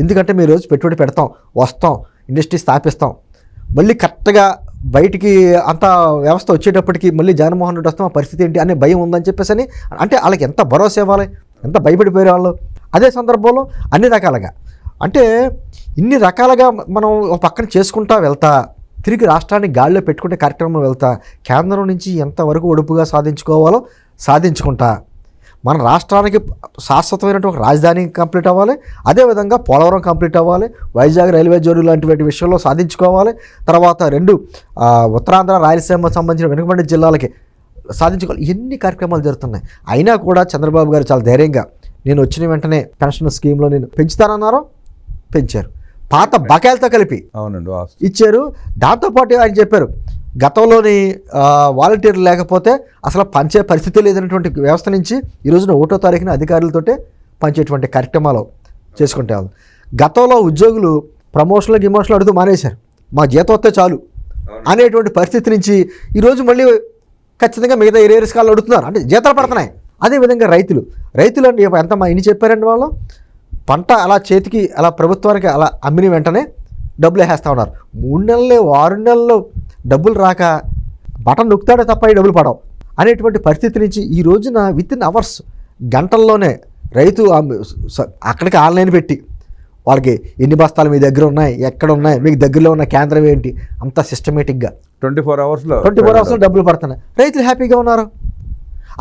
ఎందుకంటే మీరు రోజు పెట్టుబడి పెడతాం, వస్తాం, ఇండస్ట్రీ స్థాపిస్తాం, మళ్ళీ కరెక్ట్గా బయటికి అంత వ్యవస్థ వచ్చేటప్పటికి మళ్ళీ జగన్మోహన్ రెడ్డి వస్తాం ఆ పరిస్థితి ఏంటి అనే భయం ఉందని చెప్పేసి అని అంటే వాళ్ళకి ఎంత భరోసా ఇవ్వాలి, ఎంత భయపడిపోయే వాళ్ళు. అదే సందర్భంలో అన్ని రకాలుగా అంటే ఇన్ని రకాలుగా మనం ఒక పక్కన చేసుకుంటా వెళ్తా తిరిగి రాష్ట్రాన్ని గాడిలో పెట్టుకునే కార్యక్రమం వెళ్తా కేంద్రం నుంచి ఎంతవరకు ఒడుపుగా సాధించుకోవాలో సాధించుకుంటా మన రాష్ట్రానికి శాశ్వతమైనటువంటి ఒక రాజధాని కంప్లీట్ అవ్వాలి, అదేవిధంగా పోలవరం కంప్లీట్ అవ్వాలి, వైజాగ్ రైల్వే జోన్ లాంటి విషయంలో సాధించుకోవాలి, తర్వాత 2 ఉత్తరాంధ్ర రాయలసీమకు సంబంధించిన వెనుకబడిన జిల్లాలకి సాధించుకోవాలి. ఎన్ని కార్యక్రమాలు జరుగుతున్నాయి. అయినా కూడా చంద్రబాబు గారు చాలా ధైర్యంగా నేను వచ్చిన వెంటనే పెన్షన్ స్కీమ్లో నేను పెంచుతానన్నారో పెంచారు, పాత బకాయిలతో కలిపి అవునండి ఇచ్చారు. దాంతోపాటు ఆయన చెప్పారు గతంలోని వాలంటీర్లు లేకపోతే అసలు పంచే పరిస్థితి లేదనేటువంటి వ్యవస్థ నుంచి ఈ రోజున 1వ తారీఖున అధికారులతోటే పంచేటువంటి కార్యక్రమాలు చేసుకుంటే వాళ్ళు. గతంలో ఉద్యోగులు ప్రమోషన్లు అడుగుతూ మానేశారు, మా జీతం వస్తే చాలు అనేటువంటి పరిస్థితి నుంచి ఈరోజు మళ్ళీ ఖచ్చితంగా మిగతా ఏరియర్స్ కాళ్ళు అడుగుతున్నారు, అంటే జీతాలు పడుతున్నాయి. అదేవిధంగా రైతులు అంటే ఎంత ఇన్ని చెప్పారండి వాళ్ళు, పంట అలా చేతికి అలా ప్రభుత్వానికి అలా అమ్మిన వెంటనే డబ్బులు వేసేస్తూ ఉన్నారు. 3 నెలలు 6 నెలల్లో డబ్బులు రాక బటన్ నొక్కుతాడే తప్ప ఈ డబ్బులు పడవు అనేటువంటి పరిస్థితి నుంచి ఈ రోజున వితిన్ అవర్స్ గంటల్లోనే రైతు అక్కడికి ఆన్లైన్ పెట్టి వాళ్ళకి ఎన్ని బస్తాలు మీ దగ్గర ఉన్నాయి, ఎక్కడ ఉన్నాయి, మీకు దగ్గరలో ఉన్న కేంద్రం ఏంటి, అంత సిస్టమేటిక్గా 24 అవర్స్లో డబ్బులు పడుతున్నాయి. రైతులు హ్యాపీగా ఉన్నారు.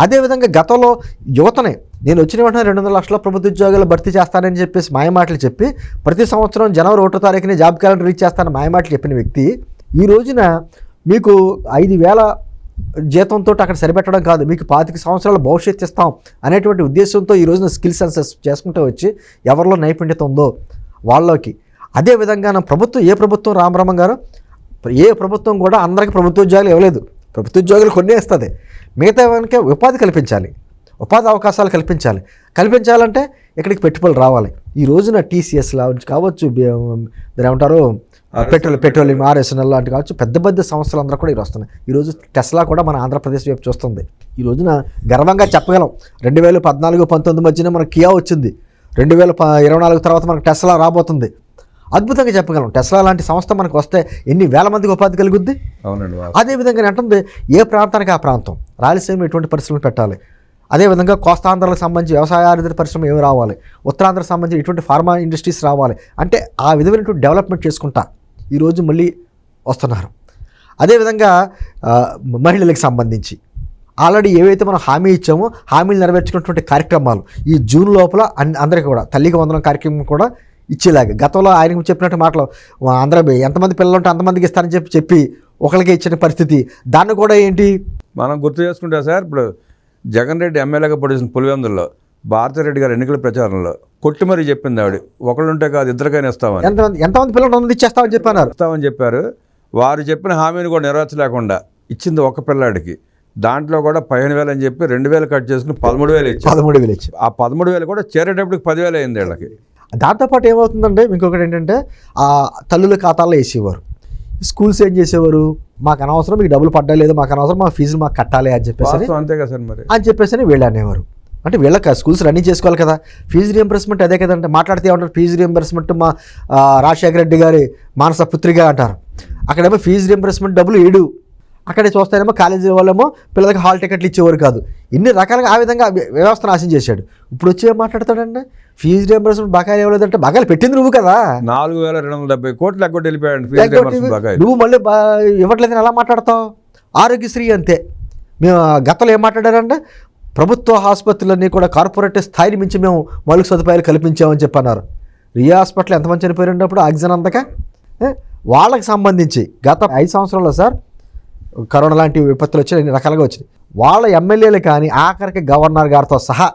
అదేవిధంగా గతంలో యువతనే నేను వచ్చిన వెంటనే 200 లక్షల ప్రభుత్వ ఉద్యోగాలు భర్తీ చేస్తానని చెప్పేసి మాయమాటలు చెప్పి ప్రతి సంవత్సరం జనవరి 1వ తారీఖున జాబ్ క్యాలెండర్ రిలీజ్ చేస్తానని మాయమాటలు చెప్పిన వ్యక్తి ఈ రోజున మీకు 5,000 జీతంతో అక్కడ సరిపెట్టడం కాదు, మీకు 25 సంవత్సరాల భవిష్యత్తు ఇస్తాం అనేటువంటి ఉద్దేశంతో ఈ రోజున స్కిల్ సెన్సెస్ చేసుకుంటూ వచ్చి ఎవరిలో నైపుణ్యత ఉందో వాళ్ళకి. అదేవిధంగా నా ప్రభుత్వం ఏ ప్రభుత్వం రామరామన్ గారు ఏ ప్రభుత్వం కూడా అందరికీ ప్రభుత్వ ఉద్యోగాలు ఇవ్వలేదు, ప్రభుత్వ ఉద్యోగాలు కొన్ని ఇస్తుంది, మిగతా వానికి ఉపాధి కల్పించాలి, ఉపాధి అవకాశాలు కల్పించాలంటే ఇక్కడికి పెట్టుబడులు రావాలి. ఈ రోజున టీసీఎస్ కావచ్చు, ఏమంటారు పెట్రోలియం ఆర్ఎస్ఎన్ఎల్ లాంటి కావచ్చు, పెద్ద సంస్థలు అందరూ కూడా వస్తున్నాయి. ఈరోజు టెస్లా కూడా మన ఆంధ్రప్రదేశ్ వైపు చూస్తుంది. ఈ రోజున గర్వంగా చెప్పగలం 2014-19 మధ్యన మనకు కియా వచ్చింది, 2024 తర్వాత మనకు టెస్లా రాబోతుంది. అద్భుతంగా చెప్పగలం. టెస్లా లాంటి సంస్థ మనకు వస్తే ఎన్ని వేల మందికి ఉపాధి కలుగుద్ది. అవునండి. అదేవిధంగా అంటుంది ఏ ప్రాంతానికి ఆ ప్రాంతం, రాయలసీమ ఎటువంటి పరిశ్రమలు పెట్టాలి, అదేవిధంగా కోస్తాంధ్రకు సంబంధించి వ్యవసాయ ఆధారిత పరిశ్రమ ఏమి రావాలి, ఉత్తరాంధ్రకు సంబంధించి ఇటువంటి ఫార్మా ఇండస్ట్రీస్ రావాలి అంటే ఆ విధమైనటువంటి డెవలప్మెంట్ చేసుకుంటా ఈరోజు మళ్ళీ వస్తున్నారు. అదేవిధంగా మహిళలకు సంబంధించి ఆల్రెడీ ఏవైతే మనం హామీ ఇచ్చామో హామీలు నెరవేర్చుకున్నటువంటి కార్యక్రమాలు ఈ జూన్ లోపల అందరికీ కూడా తల్లికి వందనం కార్యక్రమం కూడా ఇచ్చేలాగా గతంలో ఆయనకు చెప్పినట్టు మాటలు అందరూ ఎంతమంది పిల్లలు ఉంటే అంతమందికి ఇస్తారని చెప్పి ఒకరికి ఇచ్చిన పరిస్థితి, దాన్ని కూడా ఏంటి మనం గుర్తు చేసుకుంటే సార్, ఇప్పుడు జగన్ రెడ్డి ఎమ్మెల్యేగా పొడిచిన పులివెందుల్లో భారతిరెడ్డి గారు ఎన్నికల ప్రచారంలో కొట్టి మరీ చెప్పింది ఆవిడ, ఒకళ్ళుంటే కాదు ఇద్దరికైనా ఇస్తామని. ఎంతమంది పిల్లలు ఇచ్చేస్తామని చెప్పారు. వారు చెప్పిన హామీని కూడా నెరవేర్చలేకుండా ఇచ్చింది ఒక పిల్లాడికి, దాంట్లో కూడా 15,000 అని చెప్పి 2,000 కట్ చేసుకుని 13,000 ఇచ్చి ఆ 13,000 కూడా చేరేటప్పటికి 10,000 అయింది వీళ్ళకి. దాంతోపాటు ఏమవుతుందంటే ఇంకొకటి ఏంటంటే ఆ తల్లుల ఖాతాల్లో వేసేవారు, స్కూల్స్ ఏం చేసేవారు, మాకు అనవసరం, మీకు డబ్బులు పడ్డా లేదు, మాకు అనవసరం, మా ఫీజులు మాకు కట్టాలి అని చెప్పేసి అంతే కదా సార్ మరి అని చెప్పేసి వీళ్ళు అనేవారు. అంటే వీళ్ళకి స్కూల్స్ రన్నింగ్ చేసుకోవాలి కదా, ఫీజు రియంబర్స్మెంట్ అదే కదంటే మాట్లాడితే ఏమంటారు, ఫీజు రియంబర్స్మెంట్ మా రాజశేఖర రెడ్డి గారి మానస పుత్రిగా అంటారు, అక్కడేమో ఫీజు రియంబర్స్మెంట్ డబ్బులు ఏడు, అక్కడే చూస్తానేమో కాలేజీ వాళ్ళేమో పిల్లలకి హాల్ టికెట్లు ఇచ్చేవారు కాదు. ఇన్ని రకాలుగా ఆ విధంగా వ్యవస్థ నాశనం చేశాడు. ఇప్పుడు వచ్చి ఏం మాట్లాడతాడండి, ఫీజు రియంబర్స్మెంట్ బకాయిలు ఇవ్వలేదంటే బకాయిలు పెట్టింది నువ్వు కదా, 4,270 కోట్లు ఎగ్గొట్టి వెళ్ళిపోయాడు, నువ్వు మళ్ళీ ఇవ్వట్లేదని ఎలా మాట్లాడతావు. ఆరోగ్యశ్రీ అంతే, మేము గతంలో ఏం మాట్లాడారంటే ప్రభుత్వ ఆసుపత్రులన్నీ కూడా కార్పొరేట్ స్థాయిని మించి మేము మౌలిక సదుపాయాలు కల్పించామని చెప్పన్నారు. రియా హాస్పిటల్ ఎంతమంది చనిపోయినప్పుడు ఆక్సిజన్ అందక వాళ్ళకి సంబంధించి గత 5 సంవత్సరాల్లో సార్ కరోనా లాంటి విపత్తులు వచ్చి అన్ని రకాలుగా వచ్చినాయి. వాళ్ళ ఎమ్మెల్యేలు కానీ ఆఖరికి గవర్నర్ గారితో సహా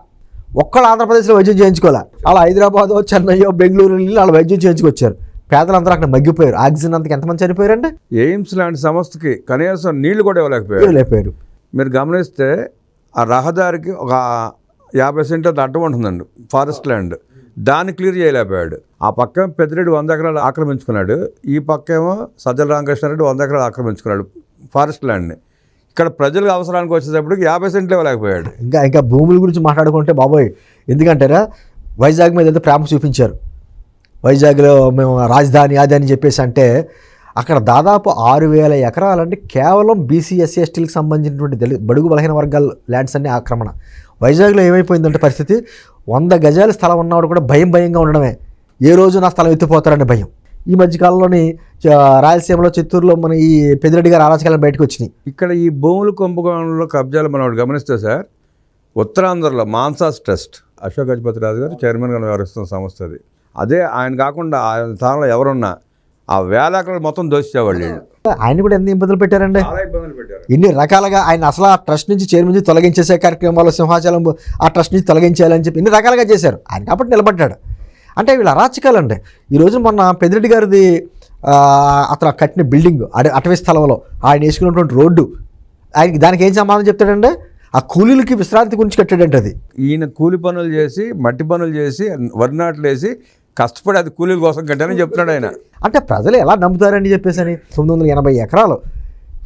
ఒక్కళ్ళు ఆంధ్రప్రదేశ్లో వైద్యం చేయించుకోవాలి, అలా హైదరాబాదో చెన్నైయో బెంగళూరు వెళ్ళి వాళ్ళు వైద్యం చేయించుకొచ్చారు. పేదలందరూ అక్కడ మగ్గిపోయారు. ఆక్సిజన్ అంతకు ఎంతమంది చనిపోయారంటే ఎయిమ్స్ లాంటి సంస్థకి కనీసం నీళ్లు కూడా ఇవ్వలేకపోయారు. మీరు గమనిస్తే ఆ రహదారికి ఒక 50 సెంట్లు అడ్డం ఉంటుందండి, ఫారెస్ట్ ల్యాండ్, దాన్ని క్లియర్ చేయలేకపోయాడు. ఆ పక్క పెద్దిరెడ్డి 100 ఎకరాలు ఆక్రమించుకున్నాడు, ఈ పక్కేమో సజ్జల రామకృష్ణారెడ్డి 100 ఎకరాలు ఆక్రమించుకున్నాడు ఫారెస్ట్ ల్యాండ్ని. ఇక్కడ ప్రజలకు అవసరానికి వచ్చేటప్పటికి 50 సెంట్లు ఇవ్వలేకపోయాడు. ఇంకా భూముల గురించి మాట్లాడుకుంటే బాబోయ్, ఎందుకంటారా వైజాగ్ మీద అయితే ప్రేమ చూపించారు, వైజాగ్లో మేము రాజధాని అది అని చెప్పేసి అంటే అక్కడ దాదాపు 6,000 ఎకరాలంటే కేవలం బీసీ ఎస్సీ ఎస్టీలకు సంబంధించినటువంటి బడుగు బలహీన వర్గాల ల్యాండ్స్ అన్ని ఆక్రమణ. వైజాగ్లో ఏమైపోయిందంటే పరిస్థితి, 100 గజాల స్థలం ఉన్నవాడు కూడా భయంగా ఉండడమే, ఏ రోజు నా స్థలం ఎత్తిపోతారనే భయం. ఈ మధ్యకాలంలోని రాయలసీమలో, చిత్తూరులో మన ఈ పెద్దిరెడ్డి గారు అరాచకాలను బయటకు వచ్చినాయి. ఇక్కడ ఈ భూములు కుంభకోణంలో కబ్జాలు మనం గమనిస్తే సార్, ఉత్తరాంధ్రలో మాన్సాస్ ట్రస్ట్ అశోక్ గజపతి రాజు గారు చైర్మన్గా వ్యవహరిస్తున్న సంస్థ అది. అదే ఆయన కాకుండా ఆయన స్థానంలో ఎవరున్నా ఆ వేల ఎకరాలు మొత్తం దోచేవాళ్ళు. ఆయన కూడా ఎన్ని ఇబ్బందులు పెట్టారండి, చాలా ఇబ్బందులు పెట్టారు. ఇన్ని రకాలుగా ఆయన అసలు ఆ ట్రస్ట్ నుంచి చైర్మన్ నుంచి తొలగించేసే కార్యక్రమాలు, సింహాచలం ఆ ట్రస్ట్ నుంచి తొలగించాలని చెప్పి ఇన్ని రకాలుగా చేశారు. ఆయన కాబట్టి నిలబడ్డాడు. అంటే వీళ్ళు అరాచకాలండి. ఈరోజు మొన్న పెద్దిరెడ్డి గారిది అతను కట్టిన బిల్డింగ్ అటవీ స్థలంలో ఆయన వేసుకున్నటువంటి రోడ్డు, ఆయనకి దానికి ఏం సమాధానం చెప్తాడంటే ఆ కూలీలకి విశ్రాంతి గురించి కట్టాడంటే అది. ఈయన కూలి పనులు చేసి, మట్టి పనులు చేసి, వరి నాట్లు వేసి కష్టపడి అది కూలీల కోసం కట్టారని చెప్తున్నాడు ఆయన. అంటే ప్రజలు ఎలా నమ్ముతారని చెప్పేసి 980 ఎకరాలు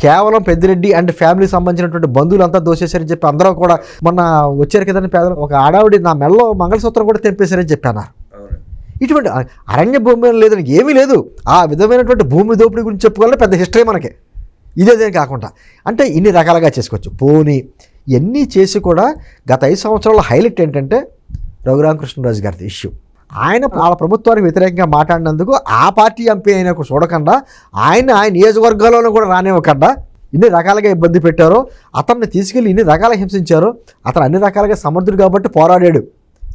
కేవలం పెద్దిరెడ్డి అండ్ ఫ్యామిలీకి సంబంధించినటువంటి బంధువులంతా దోచేశారని చెప్పి అందరూ కూడా మొన్న వచ్చారు కదండి పేదలు. ఒక ఆడావిడి నా మెడలో మంగళసూత్రం కూడా తెంపేశారని చెప్పారు. ఇటువంటి అరణ్య భూమి లేదని ఏమీ లేదు. ఆ విధమైనటువంటి భూమి దోపిడీ గురించి చెప్పుకోవాలంటే పెద్ద హిస్టరీ మనకి. ఇదేదేం కాకుండా అంటే ఇన్ని రకాలుగా చేసుకోవచ్చు. పోనీ ఇవన్నీ చేసి కూడా గత 5 సంవత్సరాల హైలైట్ ఏంటంటే రఘురామకృష్ణరాజు గారిది ఇష్యూ. ఆయన వాళ్ళ ప్రభుత్వానికి వ్యతిరేకంగా మాట్లాడినందుకు ఆ పార్టీ ఎంపీ అయినకు చూడకుండా ఆయన నియోజకవర్గాల్లోనూ కూడా రానివ్వకుండా ఇన్ని రకాలుగా ఇబ్బంది పెట్టారో, అతన్ని తీసుకెళ్ళి ఇన్ని రకాలుగా హింసించారో, అతను అన్ని రకాలుగా సమర్థుడు కాబట్టి పోరాడాడు.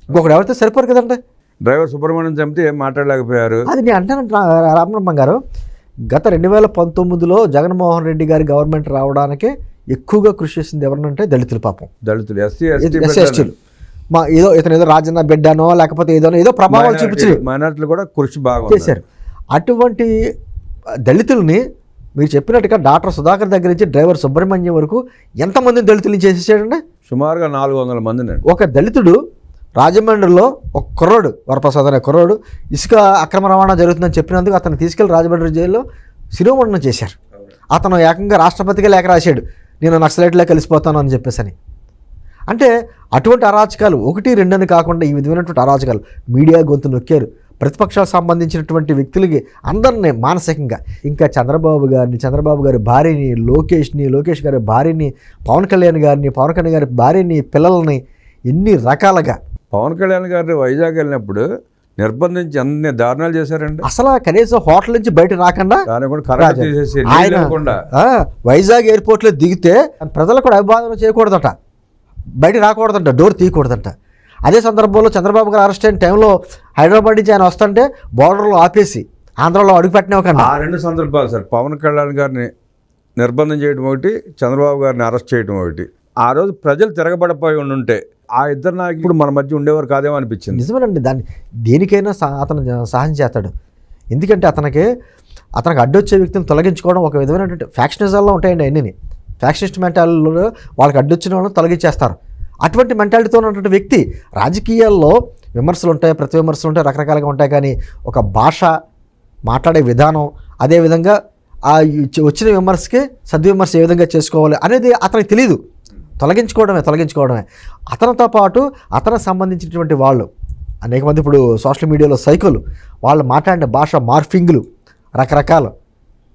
ఇంకొకటి ఎవరితో సరిపోరు కదండి. డ్రైవర్ సుబ్రహ్మణ్యం చంపితే ఏం మాట్లాడలేకపోయారు. అది నేను అంటాను రామబ్రహ్మం గారు, గత 2019లో జగన్మోహన్ రెడ్డి గారి గవర్నమెంట్ రావడానికి ఎక్కువగా కృషి చేసింది ఎవరినంటే దళితులు. పాపం దళితులు, ఎస్సీ ఎస్టీలు ఇతను ఏదో రాజన్న బిడ్డనో లేకపోతే ఏదో ప్రభావాలు చూపించి మైనార్టీలు కూడా కృషి బాగా చేశారు. అటువంటి దళితుల్ని మీరు చెప్పినట్టుగా డాక్టర్ సుధాకర్ దగ్గర నుంచి డ్రైవర్ సుబ్రహ్మణ్యం వరకు ఎంతమందిని దళితుల్ని చేసేసాడండి? సుమారుగా 400 మందిని. ఒక దళితుడు రాజమండ్రిలో ఒక కుర్రోడు, వరప్రసాద్ అనే కుర్రోడు ఇసుక అక్రమ రవాణా జరుగుతుందని చెప్పినందుకు అతను తీసుకెళ్లి రాజమండ్రి జైల్లో శిరోమండనం చేశారు. అతను ఏకంగా రాష్ట్రపతిగా లేఖ రాశాడు, నేను నక్సలైట్లో కలిసిపోతాను అని చెప్పేసి. అంటే అటువంటి అరాచకాలు 1, 2 అని కాకుండా ఈ విధమైనటువంటి అరాచకాలు మీడియా గొంతు నొక్కారు. ప్రతిపక్షాలకు సంబంధించినటువంటి వ్యక్తులకి అందరినీ మానసికంగా, ఇంకా చంద్రబాబు గారి భార్యని, లోకేష్ గారి భార్యని, పవన్ కళ్యాణ్ గారి భార్యని, పిల్లల్ని ఎన్ని రకాలుగా. పవన్ కళ్యాణ్ గారిని వైజాగ్ వెళ్ళినప్పుడు నిర్బంధించి అన్ని దారుణాలు చేశారండి. అసలు కనీసం హోటల్ నుంచి బయట రాకుండా ఆయన వైజాగ్ ఎయిర్పోర్ట్లో దిగితే ప్రజలకు కూడా అభివాదన చేయకూడదట, బయట రాకూడదంట, డోర్ తీయకూడదంట. అదే సందర్భంలో చంద్రబాబు గారు అరెస్ట్ అయిన టైంలో హైదరాబాద్ నుంచి ఆయన వస్తుంటే బార్డర్లో ఆపేసి ఆంధ్రలో అడుగుపెట్టినవకండి. ఆ 2 సందర్భాలు సార్, పవన్ కళ్యాణ్ గారిని నిర్బంధం చేయడం ఒకటి, చంద్రబాబు గారిని అరెస్ట్ చేయడం ఒకటి. ఆ రోజు ప్రజలు తిరగబడిపోయి ఉండుంటే ఆ ఇద్దరు నాయకులు మన మధ్య ఉండేవారు కాదేమో అనిపించింది. నిజమేనండి, దేనికైనా అతను సహాయం చేస్తాడు. ఎందుకంటే అతనికి అడ్డొచ్చే వ్యక్తిని తొలగించుకోవడం ఒక విధమైనటువంటి ఫ్యాక్షనిజాల్లో ఉంటాయండి. అన్నీ ఫ్యాక్షనిస్ట్ మెంటాలిటీలో వాళ్ళకి అడ్డొచ్చిన వాళ్ళని తొలగించేస్తారు. అటువంటి మెంటాలిటీతో ఉన్నటువంటి వ్యక్తి రాజకీయాల్లో విమర్శలు ఉంటాయి, ప్రతి విమర్శలు ఉంటాయి, రకరకాలుగా ఉంటాయి. కానీ ఒక భాష, మాట్లాడే విధానం, అదేవిధంగా ఆ వచ్చిన విమర్శకి సద్విమర్శ ఏ విధంగా చేసుకోవాలి అనేది అతనికి తెలియదు. తొలగించుకోవడమే. అతనితో పాటు అతనికి సంబంధించినటువంటి వాళ్ళు అనేక మంది ఇప్పుడు సోషల్ మీడియాలో సైకోలు, వాళ్ళు మాట్లాడిన భాష మార్ఫింగ్లు రకరకాలు.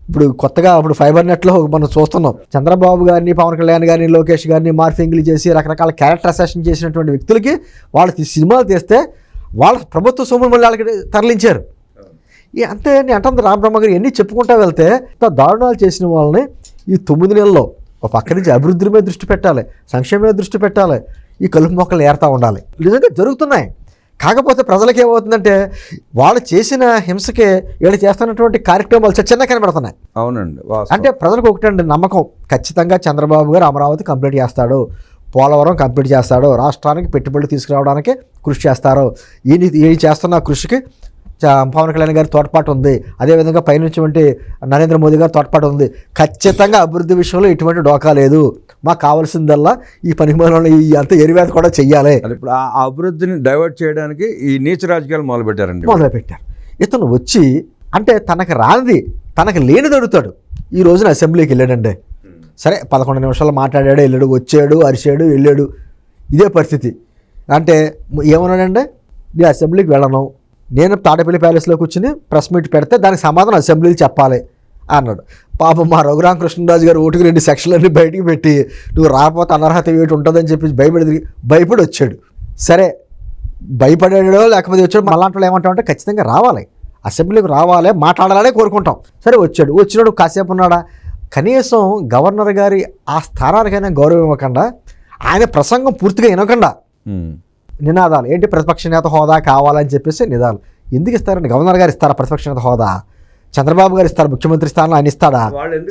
ఇప్పుడు కొత్తగా ఫైబర్ నెట్లో మనం చూస్తున్నాం, చంద్రబాబు గారిని, పవన్ కళ్యాణ్ గారిని, లోకేష్ గారిని మార్ఫింగ్లు చేసి రకరకాల క్యారెక్టర్ అసెషన్ చేసినటువంటి వ్యక్తులకి వాళ్ళు సినిమాలు తీస్తే వాళ్ళ ప్రభుత్వ సొమ్ములు మళ్ళీ వాళ్ళకి తరలించారు. అంతే అంటుంది రామబ్రహ్మ గారు. ఎన్ని చెప్పుకుంటా వెళ్తే దారుణాలు చేసిన వాళ్ళని ఈ 9 నెలల్లో ఒక పక్క నుంచి అభివృద్ధి మీద దృష్టి పెట్టాలి, సంక్షేమం మీద దృష్టి పెట్టాలి, ఈ కలుపు మొక్కలు ఏరుతూ ఉండాలి. నిజంగా జరుగుతున్నాయి. కాకపోతే ప్రజలకి ఏమవుతుందంటే వాళ్ళు చేసిన హింసకే వీళ్ళు చేస్తున్నటువంటి కార్యక్రమాలు చిన్న కనబడుతున్నాయి. అవునండి. అంటే ప్రజలకు ఒకటండి నమ్మకం, ఖచ్చితంగా చంద్రబాబు గారు అమరావతి కంప్లీట్ చేస్తాడు, పోలవరం కంప్లీట్ చేస్తాడు, రాష్ట్రానికి పెట్టుబడులు తీసుకురావడానికి కృషి చేస్తారు. ఈయన చేస్తున్న కృషికి పవన్ కళ్యాణ్ గారి తోడ్పాటు ఉంది, అదేవిధంగా పైనుంచి నరేంద్ర మోదీ గారి తోడ్పాటు ఉంది. ఖచ్చితంగా అభివృద్ధి విషయంలో ఎటువంటి డోకా లేదు. మాకు కావాల్సిందల్లా ఈ పనిమాలను అంత ఎరివేత కూడా చెయ్యాలి. ఇప్పుడు ఆ అభివృద్ధిని డైవర్ట్ చేయడానికి ఈ నీచ రాజకీయాలు మొదలుపెట్టారు. ఇతను వచ్చి అంటే తనకు లేనిది అడుగుతాడు. ఈ రోజున అసెంబ్లీకి వెళ్ళాడండి, సరే 11 నిమిషాలు మాట్లాడాడు, వెళ్ళాడు, వచ్చాడు, అరిచాడు, వెళ్ళాడు. ఇదే పరిస్థితి. అంటే ఏమన్నాడంటే, నేను అసెంబ్లీకి వెళ్ళను, నేను తాడేపల్లి ప్యాలెస్లో కూర్చుని ప్రెస్ మీట్ పెడితే దానికి సమాధానం అసెంబ్లీకి చెప్పాలి అన్నాడు. పాపం మా రఘురామకృష్ణరాజు గారు ఓటుకు 2 సెక్షన్లన్నీ బయటికి పెట్టి నువ్వు రాకపోతే అనర్హత ఏమిటి ఉంటుందని చెప్పి భయపడి వచ్చాడు. సరే భయపడాడో లేకపోతే వచ్చాడు, మళ్ళాంటి వాళ్ళు ఏమంటామంటే ఖచ్చితంగా రావాలి, అసెంబ్లీకి రావాలి, మాట్లాడాలనే కోరుకుంటాం. సరే వచ్చాడు, వచ్చినాడు కాసేపు ఉన్నాడా, కనీసం గవర్నర్ గారి ఆ స్థానానికైనా గౌరవం ఇవ్వకుండా, ఆయన ప్రసంగం పూర్తిగా వినకుండా నినాదాలు ఏంటి, ప్రతిపక్ష నేత హోదా కావాలని చెప్పేసి నినాదాలు. ఎందుకు ఇస్తారండి? గవర్నర్ గారు ఇస్తారా ప్రతిపక్ష నేత హోదా? చంద్రబాబు గారు ఇస్తారు, ముఖ్యమంత్రి స్థానంలో ఆయన ఇస్తాడా?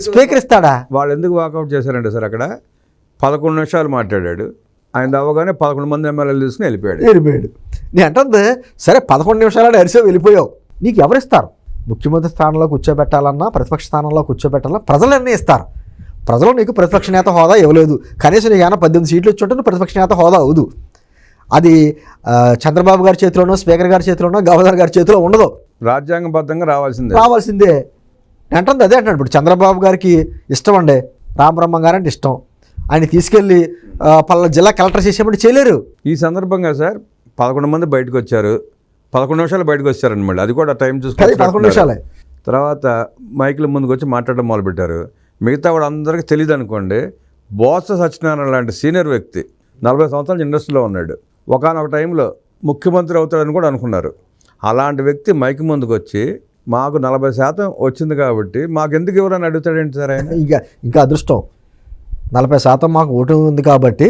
స్పీకర్ ఇస్తాడా? వాళ్ళు ఎందుకు వాకౌట్ చేశారంటే సార్, అక్కడ 11 నిమిషాలు మాట్లాడాడు, ఆయన అవ్వగానే 11 మంది ఎమ్మెల్యేలు తీసుకుని వెళ్ళిపోయాడు. నేను అంటుంది సరే 11 నిమిషాలు అరిసే వెళ్ళిపోయావు, నీకు ఎవరిస్తారు? ముఖ్యమంత్రి స్థానంలో కూర్చోబెట్టాలన్నా ప్రతిపక్ష స్థానంలో కూర్చోబెట్టాలన్నా ప్రజలు నిర్ణయిస్తారు. ప్రజలు నీకు ప్రతిపక్ష నేత హోదా ఇవ్వలేదు, కనీసం నీకు ఏమైనా 18 సీట్లు వచ్చి ఉంటే ప్రతిపక్ష నేత హోదా అవదు. అది చంద్రబాబు గారి చేతిలోనో, స్పీకర్ గారి చేతిలోనో, గవర్నర్ గారి చేతిలో ఉండదు, రాజ్యాంగబద్ధంగా రావాల్సిందే అంటుంది. అదే అంటాడు. ఇప్పుడు చంద్రబాబు గారికి ఇష్టం అండి, రామబ్రహ్మం గారు అంటే ఇష్టం, ఆయన తీసుకెళ్ళి పలానా జిల్లా కలెక్టర్ చేసేప్పుడు చేయలేరు. ఈ సందర్భంగా సార్ 11 మంది బయటకు వచ్చారు, 11 నిమిషాలు బయటకు వచ్చారండి. మళ్ళీ అది కూడా టైం చూసుకొని 11 నిమిషాలే. తర్వాత మైకుల ముందుకు వచ్చి మాట్లాడడం మొదలుపెట్టారు. మిగతా వాడు అందరికీ తెలియదు అనుకోండి, బోత్స సత్యనారాయణ లాంటి సీనియర్ వ్యక్తి 40 సంవత్సరాల ఇండస్ట్రీలో ఉన్నాడు, ఒకానొక టైంలో ముఖ్యమంత్రి అవుతాడని కూడా అనుకున్నారు. అలాంటి వ్యక్తి మైక్ ముందుకు వచ్చి మాకు 40% వచ్చింది కాబట్టి మాకెందుకు ఎవరైనా అడుగుతాడేంటి సార్ ఆయన? ఇంకా అదృష్టం 40% మాకు ఓటు ఉంది కాబట్టి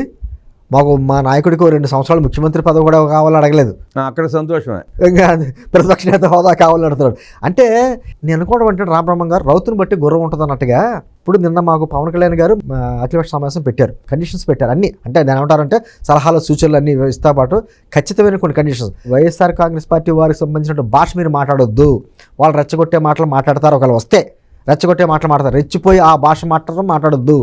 మాకు మా నాయకుడికి 2 సంవత్సరాలు ముఖ్యమంత్రి పదవి కూడా కావాలని అడగలేదు, అక్కడ సంతోషమే. ఇంకా ప్రతిపక్ష నేత హోదా కావాలని అడుగుతాడు. అంటే నేను అనుకోవడం అంటే రామబ్రహ్మం గారు రౌతుని బట్టి గుర్రం ఉంటుంది అన్నట్టుగా. ఇప్పుడు నిన్న మాకు పవన్ కళ్యాణ్ గారు అఖిలపక్ష సమావేశం పెట్టారు, కండిషన్స్ పెట్టారు అన్నీ. అంటే నేను ఏమంటారంటే సలహాలు సూచనలు అన్నీ ఇస్తా పాటు ఖచ్చితమైన కొన్ని కండిషన్స్. వైఎస్ఆర్ కాంగ్రెస్ పార్టీ వారికి సంబంధించిన భాష మీరు మాట్లాడొద్దు, వాళ్ళు రెచ్చగొట్టే మాటలు మాట్లాడతారు, ఒకవేళ వస్తే రెచ్చగొట్టే మాటలు మాట్లాడతారు, రెచ్చిపోయి ఆ భాష మాట్లాడొద్దు,